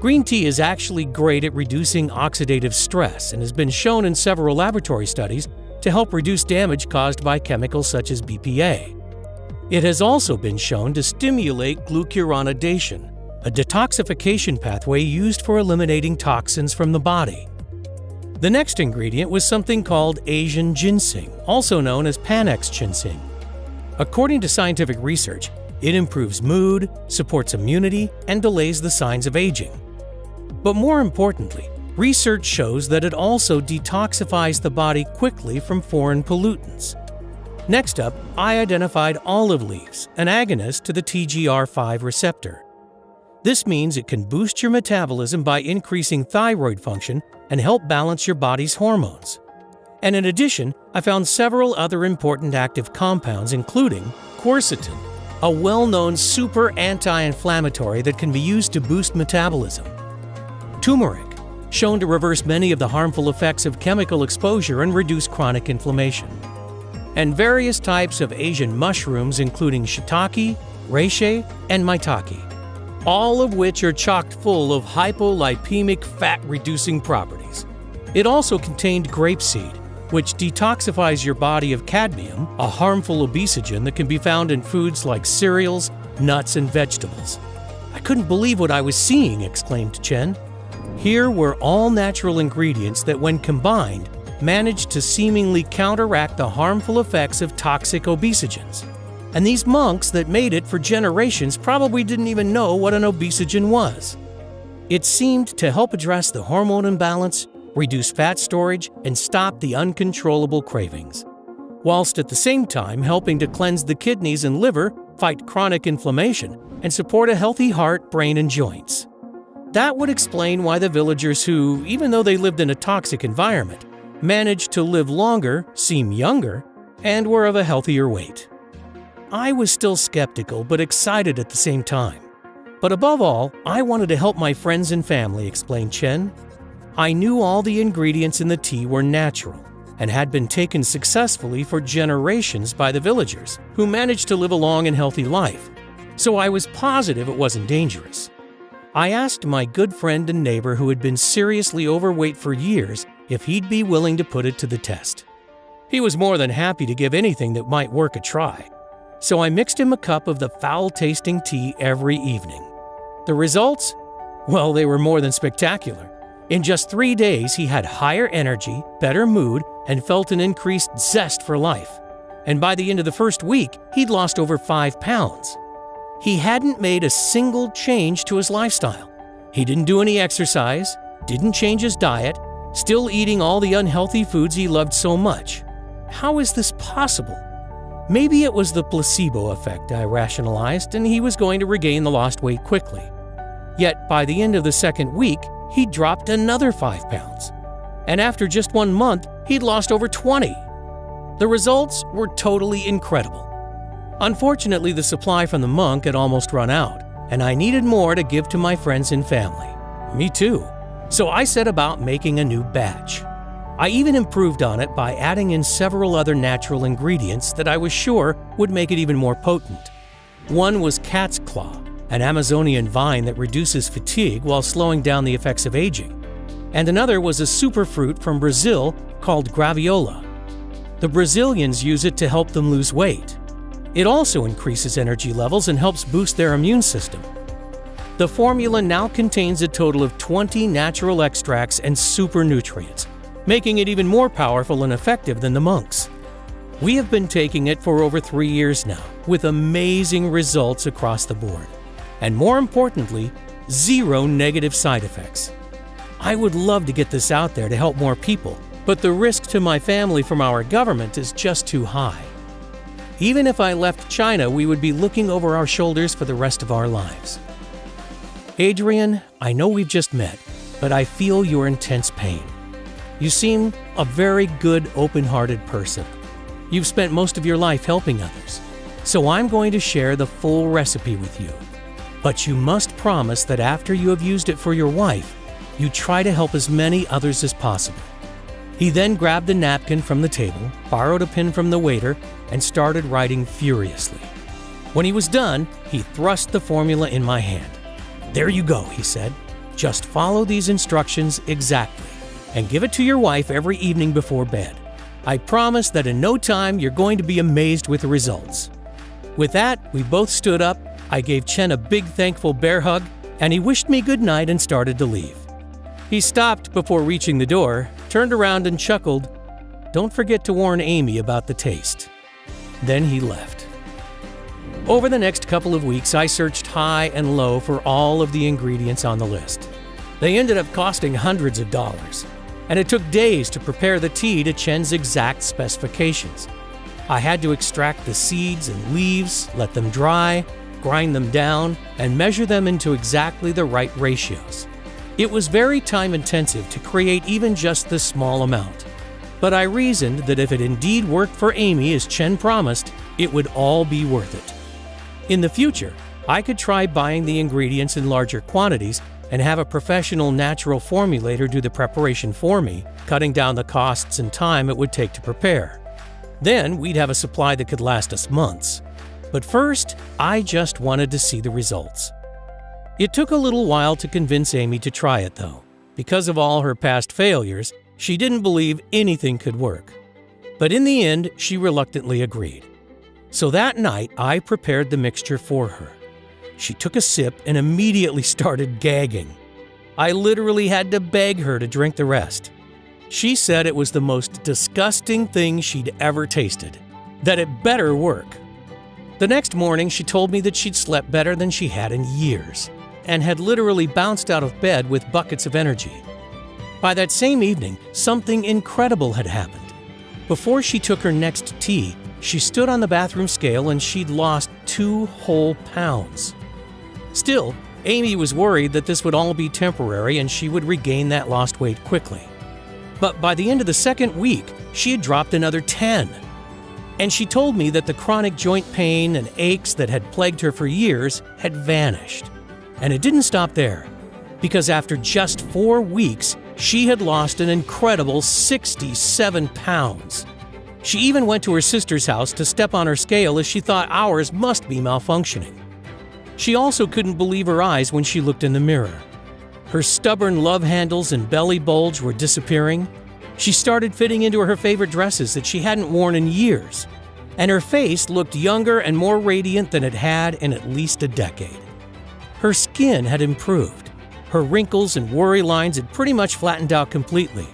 Green tea is actually great at reducing oxidative stress and has been shown in several laboratory studies to help reduce damage caused by chemicals such as BPA. It has also been shown to stimulate glucuronidation, a detoxification pathway used for eliminating toxins from the body. The next ingredient was something called Asian ginseng, also known as Panax ginseng. According to scientific research, it improves mood, supports immunity, and delays the signs of aging. But more importantly, research shows that it also detoxifies the body quickly from foreign pollutants. Next up, I identified olive leaves, an agonist to the TGR5 receptor. This means it can boost your metabolism by increasing thyroid function and help balance your body's hormones. And in addition, I found several other important active compounds, including quercetin, a well-known super anti-inflammatory that can be used to boost metabolism; turmeric, shown to reverse many of the harmful effects of chemical exposure and reduce chronic inflammation; and various types of Asian mushrooms including shiitake, reishi, and maitake, all of which are chock full of hypolipemic fat-reducing properties. It also contained grapeseed, which detoxifies your body of cadmium, a harmful obesogen that can be found in foods like cereals, nuts, and vegetables. "I couldn't believe what I was seeing," exclaimed Chen. Here were all natural ingredients that, when combined, managed to seemingly counteract the harmful effects of toxic obesogens. And these monks that made it for generations probably didn't even know what an obesogen was. It seemed to help address the hormone imbalance, reduce fat storage, and stop the uncontrollable cravings, whilst at the same time helping to cleanse the kidneys and liver, fight chronic inflammation, and support a healthy heart, brain, and joints. That would explain why the villagers who, even though they lived in a toxic environment, managed to live longer, seem younger, and were of a healthier weight. I was still skeptical but excited at the same time. But above all, I wanted to help my friends and family, explained Chen. I knew all the ingredients in the tea were natural and had been taken successfully for generations by the villagers, who managed to live a long and healthy life, so I was positive it wasn't dangerous. I asked my good friend and neighbor who had been seriously overweight for years if he'd be willing to put it to the test. He was more than happy to give anything that might work a try, so I mixed him a cup of the foul-tasting tea every evening. The results? Well, they were more than spectacular. In just 3 days, he had higher energy, better mood, and felt an increased zest for life. And by the end of the first week, he'd lost over 5 pounds. He hadn't made a single change to his lifestyle. He didn't do any exercise, didn't change his diet, still eating all the unhealthy foods he loved so much. How is this possible? Maybe it was the placebo effect, I rationalized, and he was going to regain the lost weight quickly. Yet by the end of the second week, he dropped another 5 pounds. And after just 1 month, he'd lost over 20. The results were totally incredible. Unfortunately, the supply from the monk had almost run out, and I needed more to give to my friends and family. Me too. So I set about making a new batch. I even improved on it by adding in several other natural ingredients that I was sure would make it even more potent. One was cat's claw, an Amazonian vine that reduces fatigue while slowing down the effects of aging. And another was a superfruit from Brazil called graviola. The Brazilians use it to help them lose weight. It also increases energy levels and helps boost their immune system. The formula now contains a total of 20 natural extracts and super nutrients, making it even more powerful and effective than the monks. We have been taking it for over 3 years now, with amazing results across the board. And more importantly, 0 negative side effects. I would love to get this out there to help more people, but the risk to my family from our government is just too high. Even if I left China, we would be looking over our shoulders for the rest of our lives. Adrian, I know we've just met, but I feel your intense pain. You seem a very good, open-hearted person. You've spent most of your life helping others, so I'm going to share the full recipe with you. But you must promise that after you have used it for your wife, you try to help as many others as possible. He then grabbed a napkin from the table, borrowed a pen from the waiter, and started writing furiously. When he was done, he thrust the formula in my hand. "There you go," he said. "Just follow these instructions exactly, and give it to your wife every evening before bed. I promise that in no time you're going to be amazed with the results." With that, we both stood up, I gave Chen a big thankful bear hug, and he wished me good night and started to leave. He stopped before reaching the door, turned around and chuckled, "Don't forget to warn Amy about the taste." Then he left. Over the next couple of weeks, I searched high and low for all of the ingredients on the list. They ended up costing hundreds of dollars, and it took days to prepare the tea to Chen's exact specifications. I had to extract the seeds and leaves, let them dry, grind them down, and measure them into exactly the right ratios. It was very time-intensive to create even just this small amount. But I reasoned that if it indeed worked for Amy as Chen promised, it would all be worth it. In the future, I could try buying the ingredients in larger quantities and have a professional natural formulator do the preparation for me, cutting down the costs and time it would take to prepare. Then we'd have a supply that could last us months. But first, I just wanted to see the results. It took a little while to convince Amy to try it, though. Because of all her past failures, she didn't believe anything could work. But in the end, she reluctantly agreed. So that night, I prepared the mixture for her. She took a sip and immediately started gagging. I literally had to beg her to drink the rest. She said it was the most disgusting thing she'd ever tasted, that it better work. The next morning, she told me that she'd slept better than she had in years and had literally bounced out of bed with buckets of energy. By that same evening, something incredible had happened. Before she took her next tea, she stood on the bathroom scale and she'd lost 2 whole pounds. Still, Amy was worried that this would all be temporary and she would regain that lost weight quickly. But by the end of the second week, she had dropped another 10. And she told me that the chronic joint pain and aches that had plagued her for years had vanished. And it didn't stop there, because after just 4 weeks, she had lost an incredible 67 pounds. She even went to her sister's house to step on her scale as she thought ours must be malfunctioning. She also couldn't believe her eyes when she looked in the mirror. Her stubborn love handles and belly bulge were disappearing. She started fitting into her favorite dresses that she hadn't worn in years. And her face looked younger and more radiant than it had in at least a decade. Her skin had improved. Her wrinkles and worry lines had pretty much flattened out completely.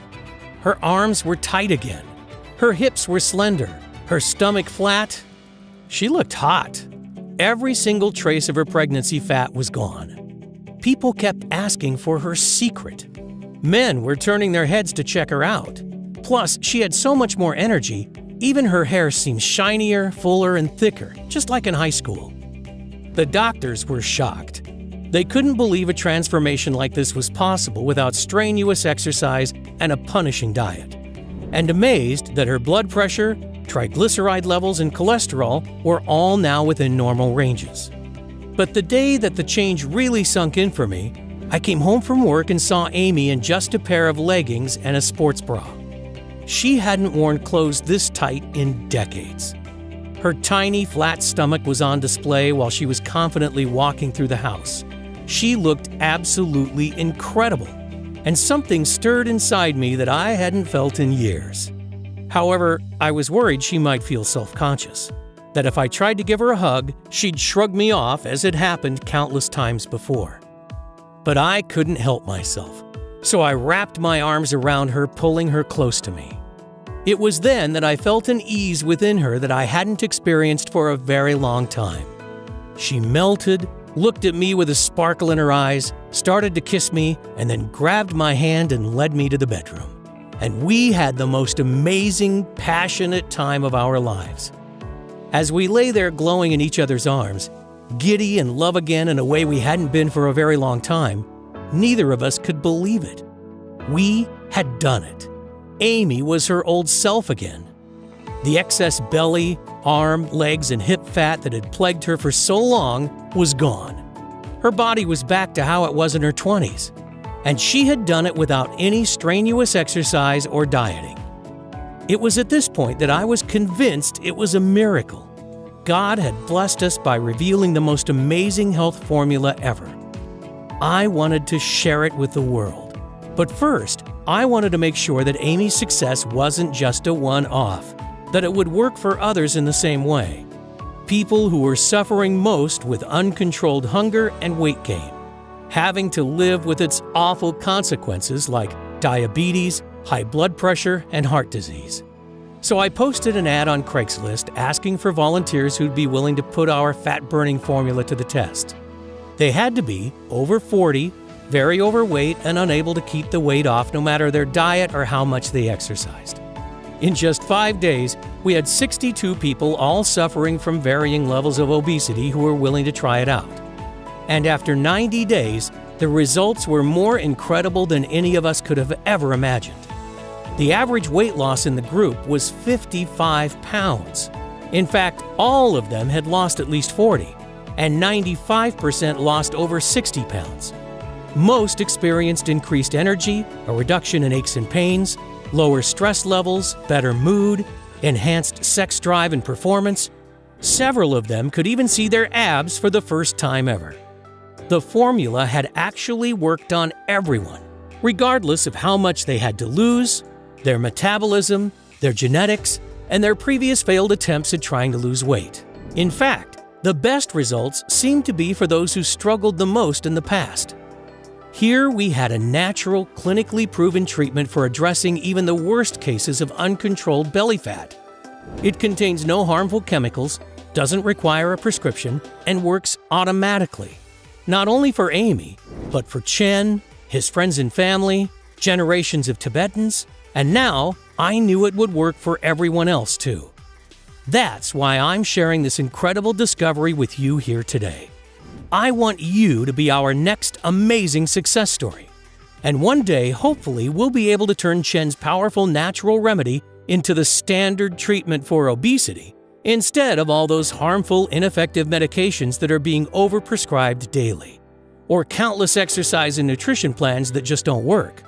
Her arms were tight again. Her hips were slender. Her stomach flat. She looked hot. Every single trace of her pregnancy fat was gone. People kept asking for her secret. Men were turning their heads to check her out. Plus, she had so much more energy, even her hair seemed shinier, fuller, and thicker, just like in high school. The doctors were shocked. They couldn't believe a transformation like this was possible without strenuous exercise and a punishing diet, and amazed that her blood pressure, triglyceride levels, and cholesterol were all now within normal ranges. But the day that the change really sunk in for me, I came home from work and saw Amy in just a pair of leggings and a sports bra. She hadn't worn clothes this tight in decades. Her tiny, flat stomach was on display while she was confidently walking through the house. She looked absolutely incredible, and something stirred inside me that I hadn't felt in years. However, I was worried she might feel self-conscious, that if I tried to give her a hug, she'd shrug me off as had happened countless times before. But I couldn't help myself, so I wrapped my arms around her, pulling her close to me. It was then that I felt an ease within her that I hadn't experienced for a very long time. She melted, looked at me with a sparkle in her eyes, started to kiss me, and then grabbed my hand and led me to the bedroom. And we had the most amazing, passionate time of our lives. As we lay there glowing in each other's arms, giddy and love again in a way we hadn't been for a very long time, neither of us could believe it. We had done it. Amy was her old self again. The excess belly, arm, legs, and hip fat that had plagued her for so long was gone. Her body was back to how it was in her 20s, and she had done it without any strenuous exercise or dieting. It was at this point that I was convinced it was a miracle. God had blessed us by revealing the most amazing health formula ever. I wanted to share it with the world. But first, I wanted to make sure that Amy's success wasn't just a one-off, that it would work for others in the same way. People who were suffering most with uncontrolled hunger and weight gain, having to live with its awful consequences like diabetes, high blood pressure, and heart disease. So I posted an ad on Craigslist asking for volunteers who'd be willing to put our fat-burning formula to the test. They had to be over 40, very overweight, and unable to keep the weight off no matter their diet or how much they exercised. In just 5 days, we had 62 people all suffering from varying levels of obesity who were willing to try it out. And after 90 days, the results were more incredible than any of us could have ever imagined. The average weight loss in the group was 55 pounds. In fact, all of them had lost at least 40, and 95% lost over 60 pounds. Most experienced increased energy, a reduction in aches and pains, lower stress levels, better mood, enhanced sex drive and performance. Several of them could even see their abs for the first time ever. The formula had actually worked on everyone, regardless of how much they had to lose, their metabolism, their genetics, and their previous failed attempts at trying to lose weight. In fact, the best results seemed to be for those who struggled the most in the past. Here we had a natural, clinically proven treatment for addressing even the worst cases of uncontrolled belly fat. It contains no harmful chemicals, doesn't require a prescription, and works automatically. Not only for Amy, but for Chen, his friends and family, generations of Tibetans, and now I knew it would work for everyone else too. That's why I'm sharing this incredible discovery with you here today. I want you to be our next amazing success story. And one day, hopefully, we'll be able to turn Chen's powerful natural remedy into the standard treatment for obesity, instead of all those harmful, ineffective medications that are being overprescribed daily, or countless exercise and nutrition plans that just don't work.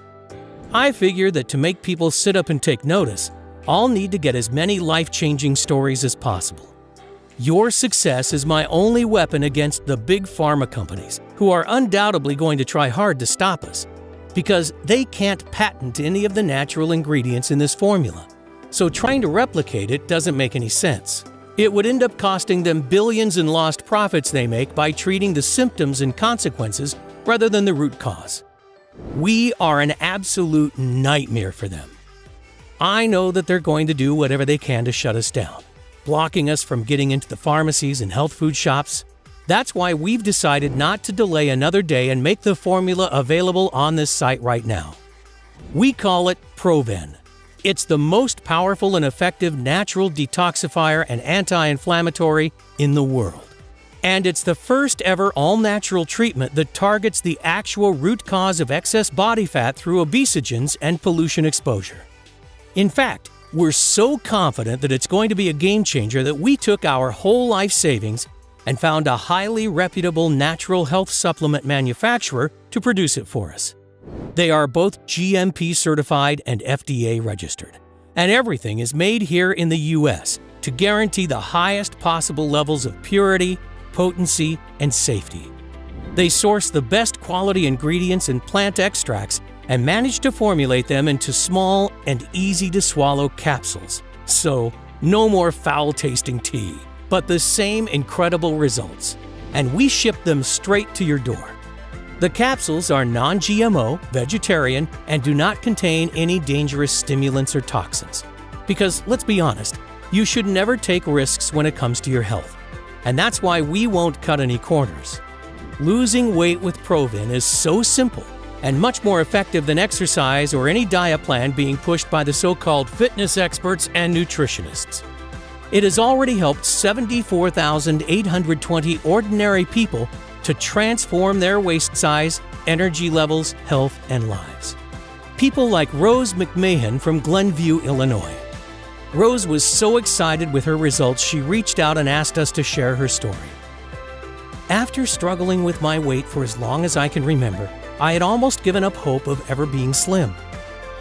I figure that to make people sit up and take notice, I'll need to get as many life-changing stories as possible. Your success is my only weapon against the big pharma companies, who are undoubtedly going to try hard to stop us, because they can't patent any of the natural ingredients in this formula. So trying to replicate it doesn't make any sense. It would end up costing them billions in lost profits they make by treating the symptoms and consequences rather than the root cause. We are an absolute nightmare for them. I know that they're going to do whatever they can to shut us down, blocking us from getting into the pharmacies and health food shops. That's why we've decided not to delay another day and make the formula available on this site right now. We call it ProVen. It's the most powerful and effective natural detoxifier and anti-inflammatory in the world. And it's the first ever all-natural treatment that targets the actual root cause of excess body fat through obesogens and pollution exposure. In fact, we're so confident that it's going to be a game changer that we took our whole life savings and found a highly reputable natural health supplement manufacturer to produce it for us. They are both GMP certified and FDA registered, and everything is made here in the US to guarantee the highest possible levels of purity, potency, and safety. They source the best quality ingredients and plant extracts and manage to formulate them into small and easy-to-swallow capsules. So, no more foul-tasting tea, but the same incredible results. And we ship them straight to your door. The capsules are non-GMO, vegetarian, and do not contain any dangerous stimulants or toxins. Because, let's be honest, you should never take risks when it comes to your health. And that's why we won't cut any corners. Losing weight with ProVen is so simple and much more effective than exercise or any diet plan being pushed by the so-called fitness experts and nutritionists. It has already helped 74,820 ordinary people to transform their waist size, energy levels, health, and lives. People like Rose McMahon from Glenview, Illinois. Rose was so excited with her results, she reached out and asked us to share her story. After struggling with my weight for as long as I can remember, I had almost given up hope of ever being slim.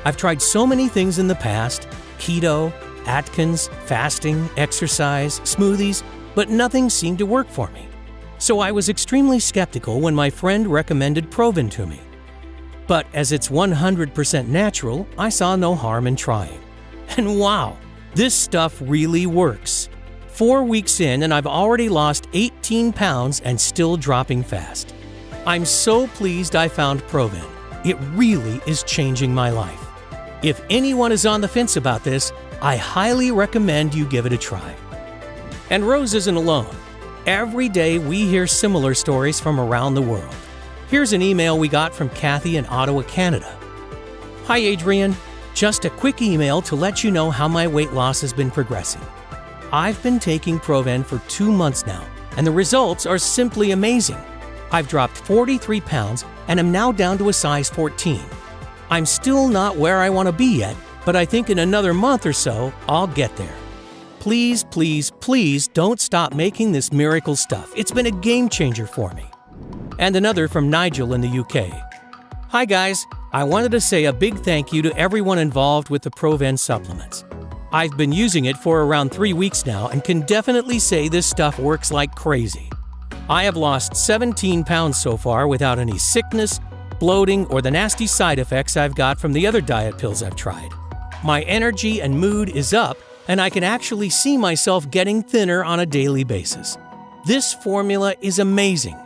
I've tried so many things in the past: keto, Atkins, fasting, exercise, smoothies, but nothing seemed to work for me. So I was extremely skeptical when my friend recommended ProVen to me. But as it's 100% natural, I saw no harm in trying. And wow, this stuff really works. 4 weeks in and I've already lost 18 pounds and still dropping fast. I'm so pleased I found ProVen. It really is changing my life. If anyone is on the fence about this, I highly recommend you give it a try. And Rose isn't alone. Every day we hear similar stories from around the world. Here's an email we got from Kathy in Ottawa, Canada. Hi Adrian, just a quick email to let you know how my weight loss has been progressing. I've been taking ProVen for 2 months now, and the results are simply amazing. I've dropped 43 pounds and am now down to a size 14. I'm still not where I want to be yet, but I think in another month or so, I'll get there. Please, please, please don't stop making this miracle stuff. It's been a game changer for me. And another from Nigel in the UK. Hi guys, I wanted to say a big thank you to everyone involved with the ProVen supplements. I've been using it for around 3 weeks now and can definitely say this stuff works like crazy. I have lost 17 pounds so far without any sickness, bloating, or the nasty side effects I've got from the other diet pills I've tried. My energy and mood is up, and I can actually see myself getting thinner on a daily basis. This formula is amazing.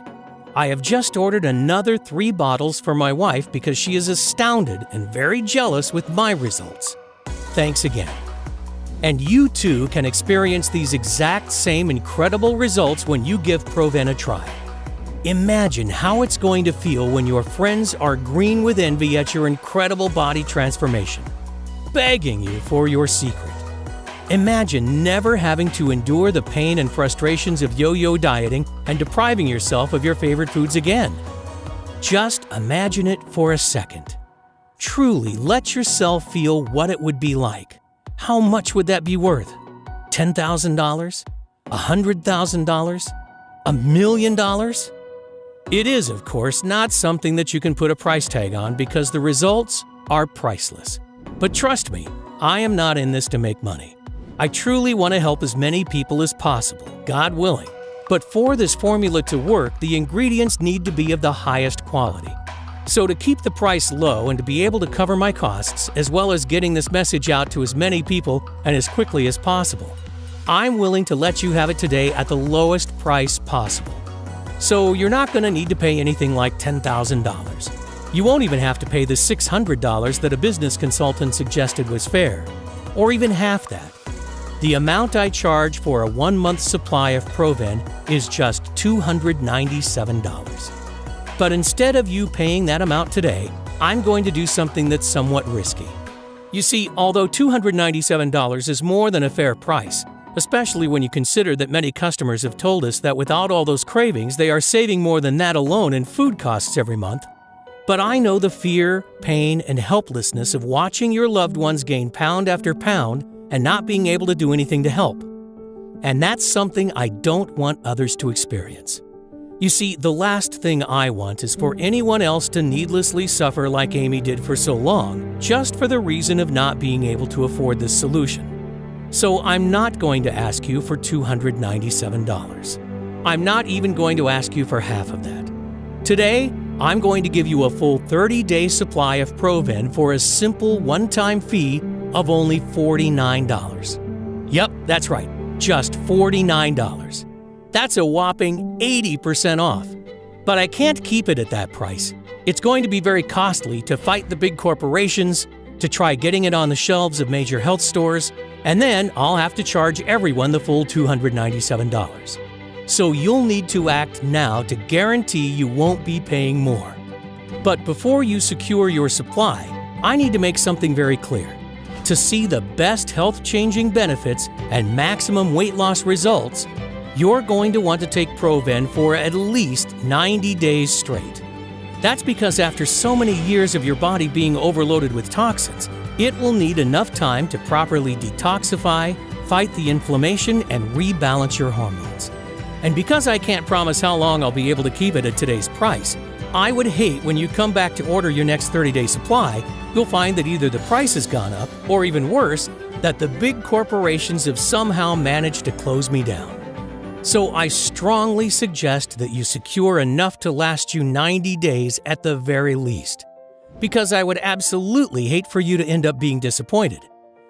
I have just ordered another 3 bottles for my wife because she is astounded and very jealous with my results. Thanks again. And you too can experience these exact same incredible results when you give ProVen a try. Imagine how it's going to feel when your friends are green with envy at your incredible body transformation, begging you for your secret. Imagine never having to endure the pain and frustrations of yo-yo dieting and depriving yourself of your favorite foods again. Just imagine it for a second. Truly let yourself feel what it would be like. How much would that be worth? $10,000? $100,000? $1 million? It is, of course, not something that you can put a price tag on because the results are priceless. But trust me, I am not in this to make money. I truly want to help as many people as possible, God willing. But for this formula to work, the ingredients need to be of the highest quality. So to keep the price low and to be able to cover my costs, as well as getting this message out to as many people and as quickly as possible, I'm willing to let you have it today at the lowest price possible. So you're not going to need to pay anything like $10,000. You won't even have to pay the $600 that a business consultant suggested was fair, or even half that. The amount I charge for a 1-month supply of ProVen is just $297. But instead of you paying that amount today, I'm going to do something that's somewhat risky. You see, although $297 is more than a fair price, especially when you consider that many customers have told us that without all those cravings, they are saving more than that alone in food costs every month. But I know the fear, pain, and helplessness of watching your loved ones gain pound after pound and not being able to do anything to help. And that's something I don't want others to experience. You see, the last thing I want is for anyone else to needlessly suffer like Amy did for so long, just for the reason of not being able to afford this solution. So I'm not going to ask you for $297. I'm not even going to ask you for half of that. Today, I'm going to give you a full 30-day supply of ProVen for a simple one-time fee of only $49. Yep, that's right, just $49. That's a whopping 80% off. But I can't keep it at that price. It's going to be very costly to fight the big corporations, to try getting it on the shelves of major health stores, and then I'll have to charge everyone the full $297. So you'll need to act now to guarantee you won't be paying more. But before you secure your supply, I need to make something very clear. To see the best health-changing benefits and maximum weight loss results, you're going to want to take ProVen for at least 90 days straight. That's because after so many years of your body being overloaded with toxins, it will need enough time to properly detoxify, fight the inflammation, and rebalance your hormones. And because I can't promise how long I'll be able to keep it at today's price, I would hate when you come back to order your next 30-day supply, you'll find that either the price has gone up, or even worse, that the big corporations have somehow managed to close me down. So I strongly suggest that you secure enough to last you 90 days at the very least, because I would absolutely hate for you to end up being disappointed.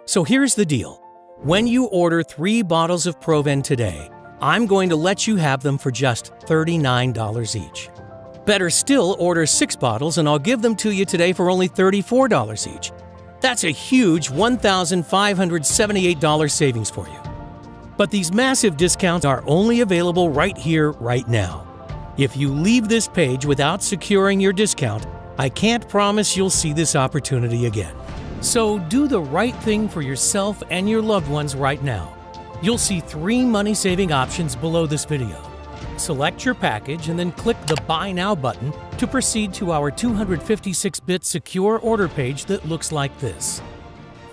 So here's the deal. When you order 3 bottles of ProVen today, I'm going to let you have them for just $39 each. Better still, order 6 bottles and I'll give them to you today for only $34 each. That's a huge $1,578 savings for you. But these massive discounts are only available right here, right now. If you leave this page without securing your discount, I can't promise you'll see this opportunity again. So do the right thing for yourself and your loved ones right now. You'll see 3 money-saving options below this video. Select your package and then click the Buy Now button to proceed to our 256-bit secure order page that looks like this.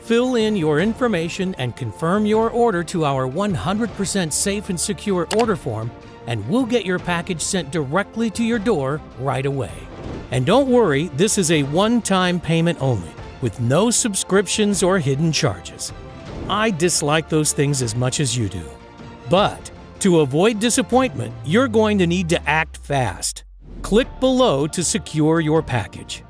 Fill in your information and confirm your order to our 100% safe and secure order form, and we'll get your package sent directly to your door right away. And don't worry, this is a one-time payment only, with no subscriptions or hidden charges. I dislike those things as much as you do. But to avoid disappointment, you're going to need to act fast. Click below to secure your package.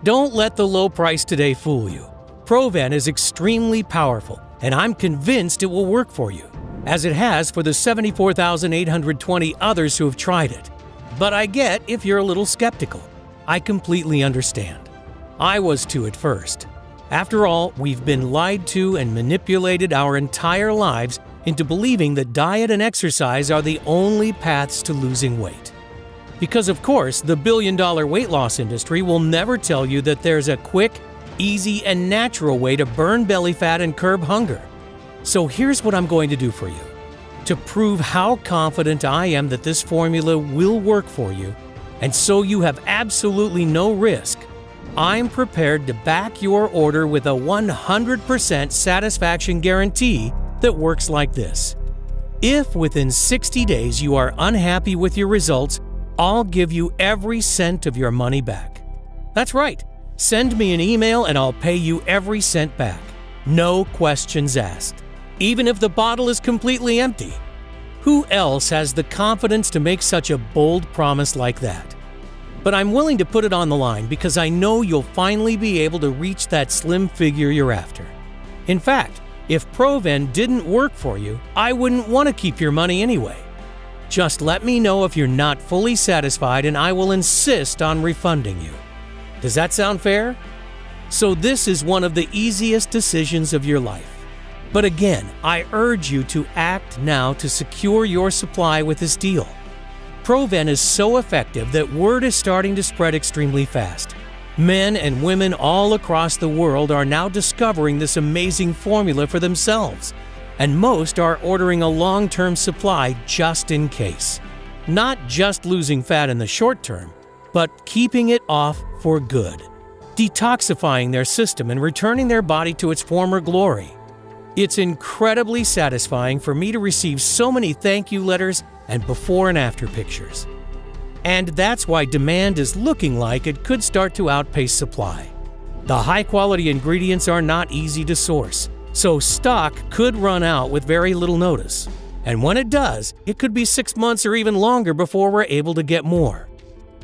Don't let the low price today fool you. ProVen is extremely powerful, and I'm convinced it will work for you, as it has for the 74,820 others who have tried it. But I get if you're a little skeptical. I completely understand. I was too at first. After all, we've been lied to and manipulated our entire lives into believing that diet and exercise are the only paths to losing weight. Because of course, the billion-dollar weight loss industry will never tell you that there's a quick, easy, and natural way to burn belly fat and curb hunger. So here's what I'm going to do for you. To prove how confident I am that this formula will work for you, and so you have absolutely no risk, I'm prepared to back your order with a 100% satisfaction guarantee that works like this. If within 60 days you are unhappy with your results, I'll give you every cent of your money back. That's right. Send me an email and I'll pay you every cent back. No questions asked. Even if the bottle is completely empty. Who else has the confidence to make such a bold promise like that? But I'm willing to put it on the line because I know you'll finally be able to reach that slim figure you're after. In fact, if ProVen didn't work for you, I wouldn't want to keep your money anyway. Just let me know if you're not fully satisfied and I will insist on refunding you. Does that sound fair? So this is one of the easiest decisions of your life. But again, I urge you to act now to secure your supply with this deal. ProVen is so effective that word is starting to spread extremely fast. Men and women all across the world are now discovering this amazing formula for themselves. And most are ordering a long-term supply just in case. Not just losing fat in the short term, but keeping it off for good, detoxifying their system and returning their body to its former glory. It's incredibly satisfying for me to receive so many thank you letters and before and after pictures. And that's why demand is looking like it could start to outpace supply. The high-quality ingredients are not easy to source, so stock could run out with very little notice. And when it does, it could be 6 months or even longer before we're able to get more.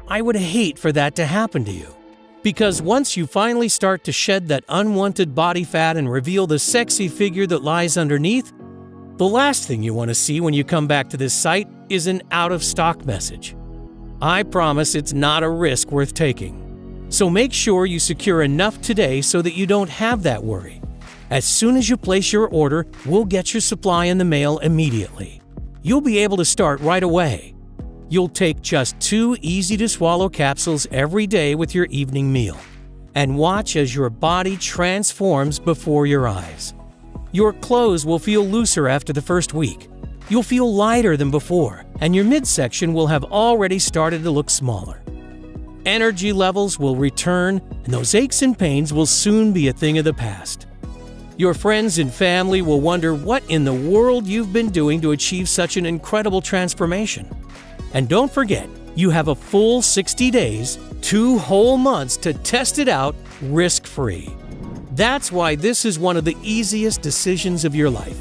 I would hate for that to happen to you. Because once you finally start to shed that unwanted body fat and reveal the sexy figure that lies underneath, the last thing you want to see when you come back to this site is an out-of-stock message. I promise it's not a risk worth taking. So make sure you secure enough today so that you don't have that worry. As soon as you place your order, we'll get your supply in the mail immediately. You'll be able to start right away. You'll take just 2 easy-to-swallow capsules every day with your evening meal, and watch as your body transforms before your eyes. Your clothes will feel looser after the first week. You'll feel lighter than before, and your midsection will have already started to look smaller. Energy levels will return, and those aches and pains will soon be a thing of the past. Your friends and family will wonder what in the world you've been doing to achieve such an incredible transformation. And don't forget, you have a full 60 days, 2 whole months to test it out risk-free. That's why this is one of the easiest decisions of your life.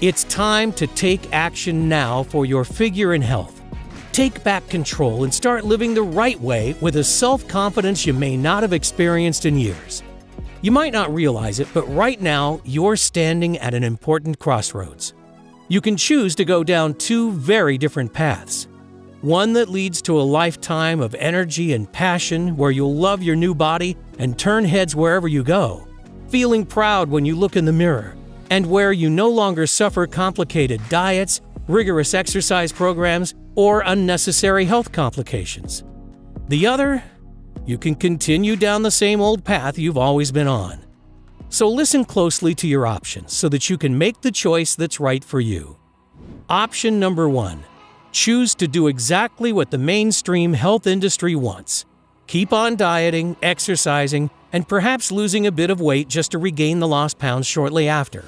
It's time to take action now for your figure and health. Take back control and start living the right way with a self-confidence you may not have experienced in years. You might not realize it, but right now, you're standing at an important crossroads. You can choose to go down 2 very different paths. One that leads to a lifetime of energy and passion where you'll love your new body and turn heads wherever you go, feeling proud when you look in the mirror, and where you no longer suffer complicated diets, rigorous exercise programs, or unnecessary health complications. The other, you can continue down the same old path you've always been on. So listen closely to your options so that you can make the choice that's right for you. Option number 1. Choose to do exactly what the mainstream health industry wants. Keep on dieting, exercising, and perhaps losing a bit of weight just to regain the lost pounds shortly after.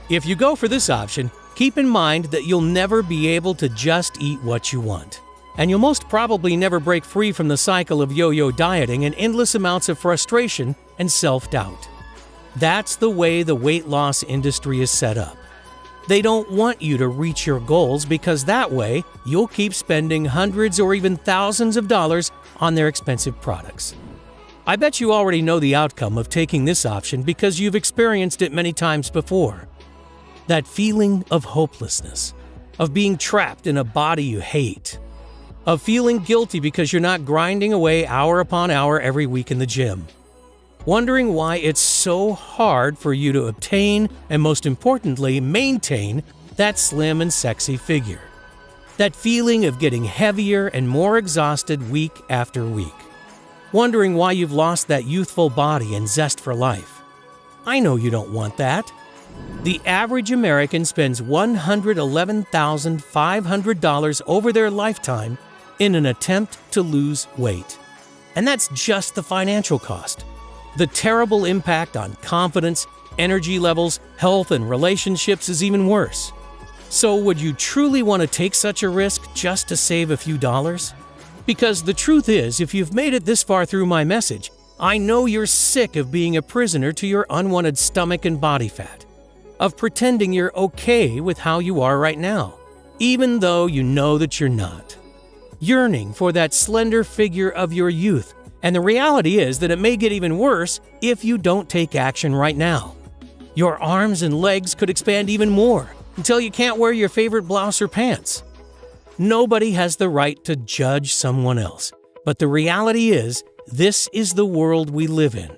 If you go for this option, keep in mind that you'll never be able to just eat what you want. And you'll most probably never break free from the cycle of yo-yo dieting and endless amounts of frustration and self-doubt. That's the way the weight loss industry is set up. They don't want you to reach your goals because that way you'll keep spending hundreds or even thousands of dollars on their expensive products. I bet you already know the outcome of taking this option because you've experienced it many times before. That feeling of hopelessness, of being trapped in a body you hate, of feeling guilty because you're not grinding away hour upon hour every week in the gym. Wondering why it's so hard for you to obtain and, most importantly, maintain that slim and sexy figure. That feeling of getting heavier and more exhausted week after week. Wondering why you've lost that youthful body and zest for life. I know you don't want that. The average American spends $111,500 over their lifetime in an attempt to lose weight. And that's just the financial cost. The terrible impact on confidence, energy levels, health, and relationships is even worse. So would you truly want to take such a risk just to save a few dollars? Because the truth is, if you've made it this far through my message, I know you're sick of being a prisoner to your unwanted stomach and body fat. Of pretending you're okay with how you are right now, even though you know that you're not. Yearning for that slender figure of your youth, and the reality is that it may get even worse if you don't take action right now. Your arms and legs could expand even more until you can't wear your favorite blouse or pants. Nobody has the right to judge someone else, but the reality is, this is the world we live in.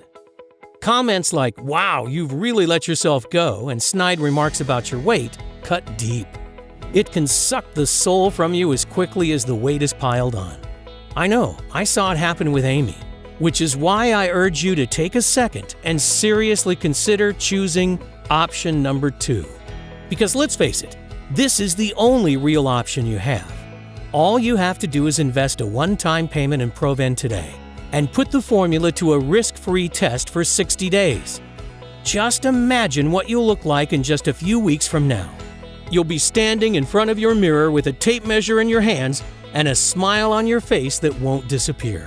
Comments like, "Wow, you've really let yourself go," and snide remarks about your weight cut deep. It can suck the soul from you as quickly as the weight is piled on. I know, I saw it happen with Amy, which is why I urge you to take a second and seriously consider choosing option number 2. Because let's face it, this is the only real option you have. All you have to do is invest a one-time payment in ProVen today and put the formula to a risk-free test for 60 days. Just imagine what you'll look like in just a few weeks from now. You'll be standing in front of your mirror with a tape measure in your hands and a smile on your face that won't disappear.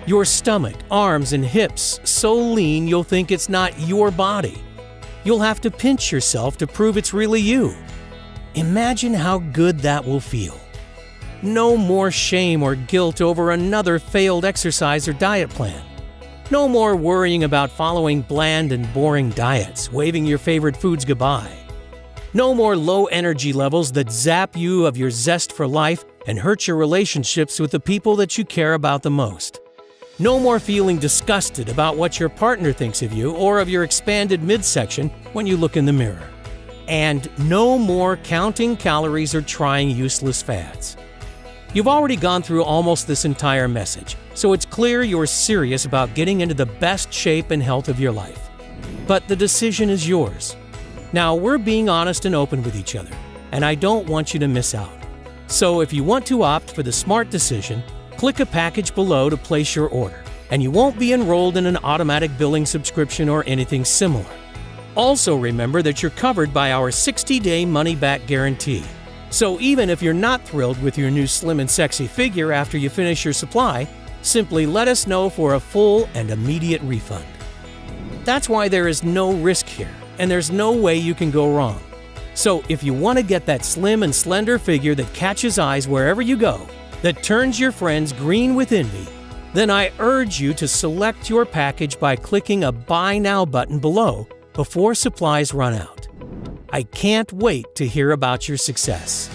Your stomach, arms, and hips so lean you'll think it's not your body. You'll have to pinch yourself to prove it's really you. Imagine how good that will feel. No more shame or guilt over another failed exercise or diet plan. No more worrying about following bland and boring diets, waving your favorite foods goodbye. No more low energy levels that zap you of your zest for life and hurt your relationships with the people that you care about the most. No more feeling disgusted about what your partner thinks of you or of your expanded midsection when you look in the mirror. And no more counting calories or trying useless fads. You've already gone through almost this entire message, so it's clear you're serious about getting into the best shape and health of your life. But the decision is yours. Now, we're being honest and open with each other, and I don't want you to miss out. So if you want to opt for the smart decision, click a package below to place your order, and you won't be enrolled in an automatic billing subscription or anything similar. Also remember that you're covered by our 60-day money-back guarantee. So even if you're not thrilled with your new slim and sexy figure after you finish your supply, simply let us know for a full and immediate refund. That's why there is no risk here, and there's no way you can go wrong. So if you want to get that slim and slender figure that catches eyes wherever you go, that turns your friends green with envy, then I urge you to select your package by clicking a Buy Now button below before supplies run out. I can't wait to hear about your success.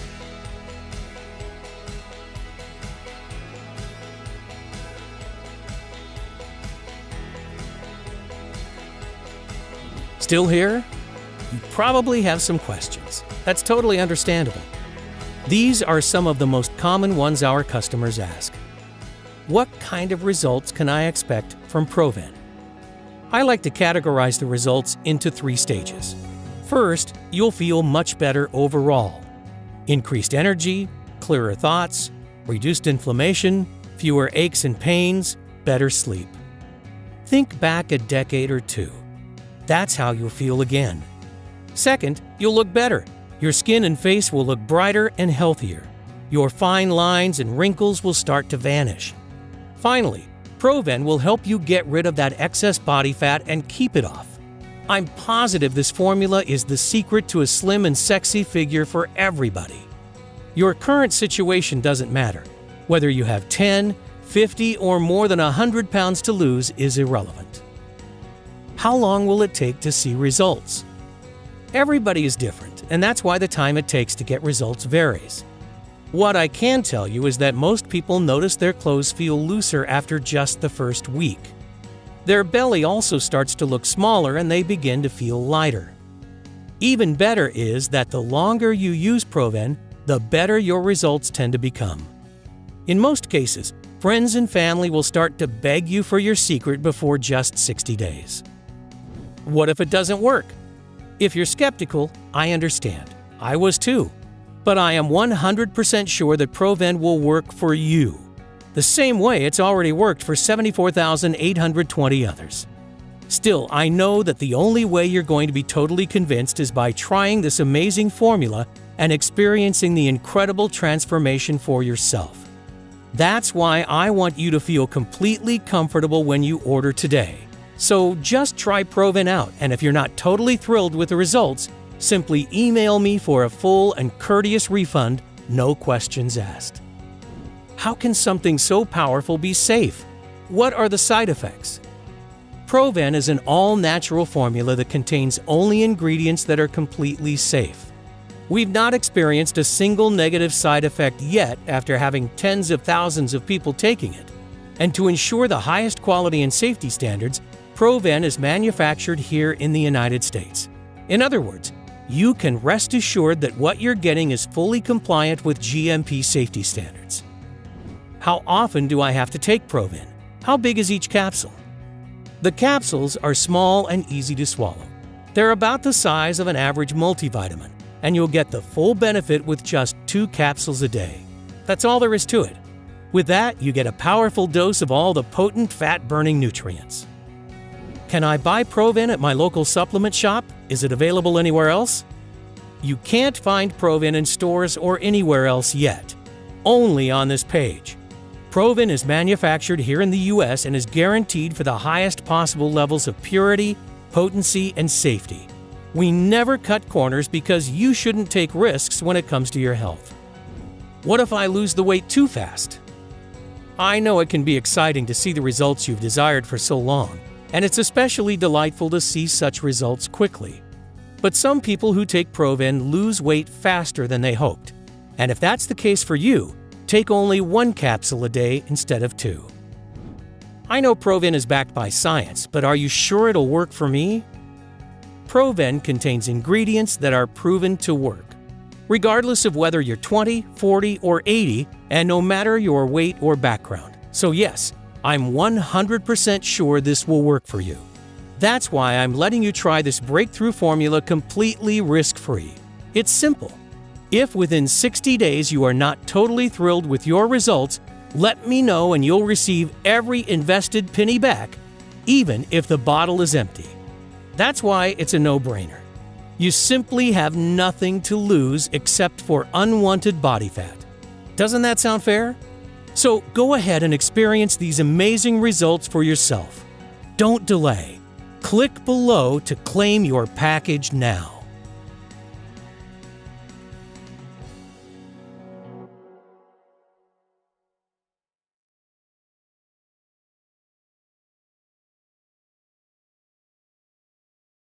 Still here? You probably have some questions. That's totally understandable. These are some of the most common ones our customers ask. What kind of results can I expect from ProVen? I like to categorize the results into 3 stages. First, you'll feel much better overall. Increased energy, clearer thoughts, reduced inflammation, fewer aches and pains, better sleep. Think back a decade or 2. That's how you'll feel again. Second, you'll look better. Your skin and face will look brighter and healthier. Your fine lines and wrinkles will start to vanish. Finally, ProVen will help you get rid of that excess body fat and keep it off. I'm positive this formula is the secret to a slim and sexy figure for everybody. Your current situation doesn't matter. Whether you have 10, 50, or more than 100 pounds to lose is irrelevant. How long will it take to see results? Everybody is different, and that's why the time it takes to get results varies. What I can tell you is that most people notice their clothes feel looser after just the first week. Their belly also starts to look smaller and they begin to feel lighter. Even better is that the longer you use ProVen, the better your results tend to become. In most cases, friends and family will start to beg you for your secret before just 60 days. What if it doesn't work? If you're skeptical, I understand. I was too. But I am 100% sure that ProVen will work for you, the same way it's already worked for 74,820 others. Still, I know that the only way you're going to be totally convinced is by trying this amazing formula and experiencing the incredible transformation for yourself. That's why I want you to feel completely comfortable when you order today. So just try ProVen out, and if you're not totally thrilled with the results, simply email me for a full and courteous refund, no questions asked. How can something so powerful be safe? What are the side effects? ProVen is an all-natural formula that contains only ingredients that are completely safe. We've not experienced a single negative side effect yet after having tens of thousands of people taking it. And to ensure the highest quality and safety standards, ProVen is manufactured here in the United States. In other words, you can rest assured that what you're getting is fully compliant with GMP safety standards. How often do I have to take ProVen? How big is each capsule? The capsules are small and easy to swallow. They're about the size of an average multivitamin, and you'll get the full benefit with just 2 capsules a day. That's all there is to it. With that, you get a powerful dose of all the potent fat-burning nutrients. Can I buy ProVen at my local supplement shop? Is it available anywhere else? You can't find ProVen in stores or anywhere else yet. Only on this page. ProVen is manufactured here in the U.S. and is guaranteed for the highest possible levels of purity, potency, and safety. We never cut corners because you shouldn't take risks when it comes to your health. What if I lose the weight too fast? I know it can be exciting to see the results you've desired for so long, and it's especially delightful to see such results quickly. But some people who take ProVen lose weight faster than they hoped. And if that's the case for you, take only 1 capsule a day instead of 2. I know ProVen is backed by science, but are you sure it'll work for me? ProVen contains ingredients that are proven to work, regardless of whether you're 20, 40, or 80, and no matter your weight or background. So yes, I'm 100% sure this will work for you. That's why I'm letting you try this breakthrough formula completely risk-free. It's simple. If within 60 days you are not totally thrilled with your results, let me know and you'll receive every invested penny back, even if the bottle is empty. That's why it's a no-brainer. You simply have nothing to lose except for unwanted body fat. Doesn't that sound fair? So go ahead and experience these amazing results for yourself. Don't delay. Click below to claim your package now.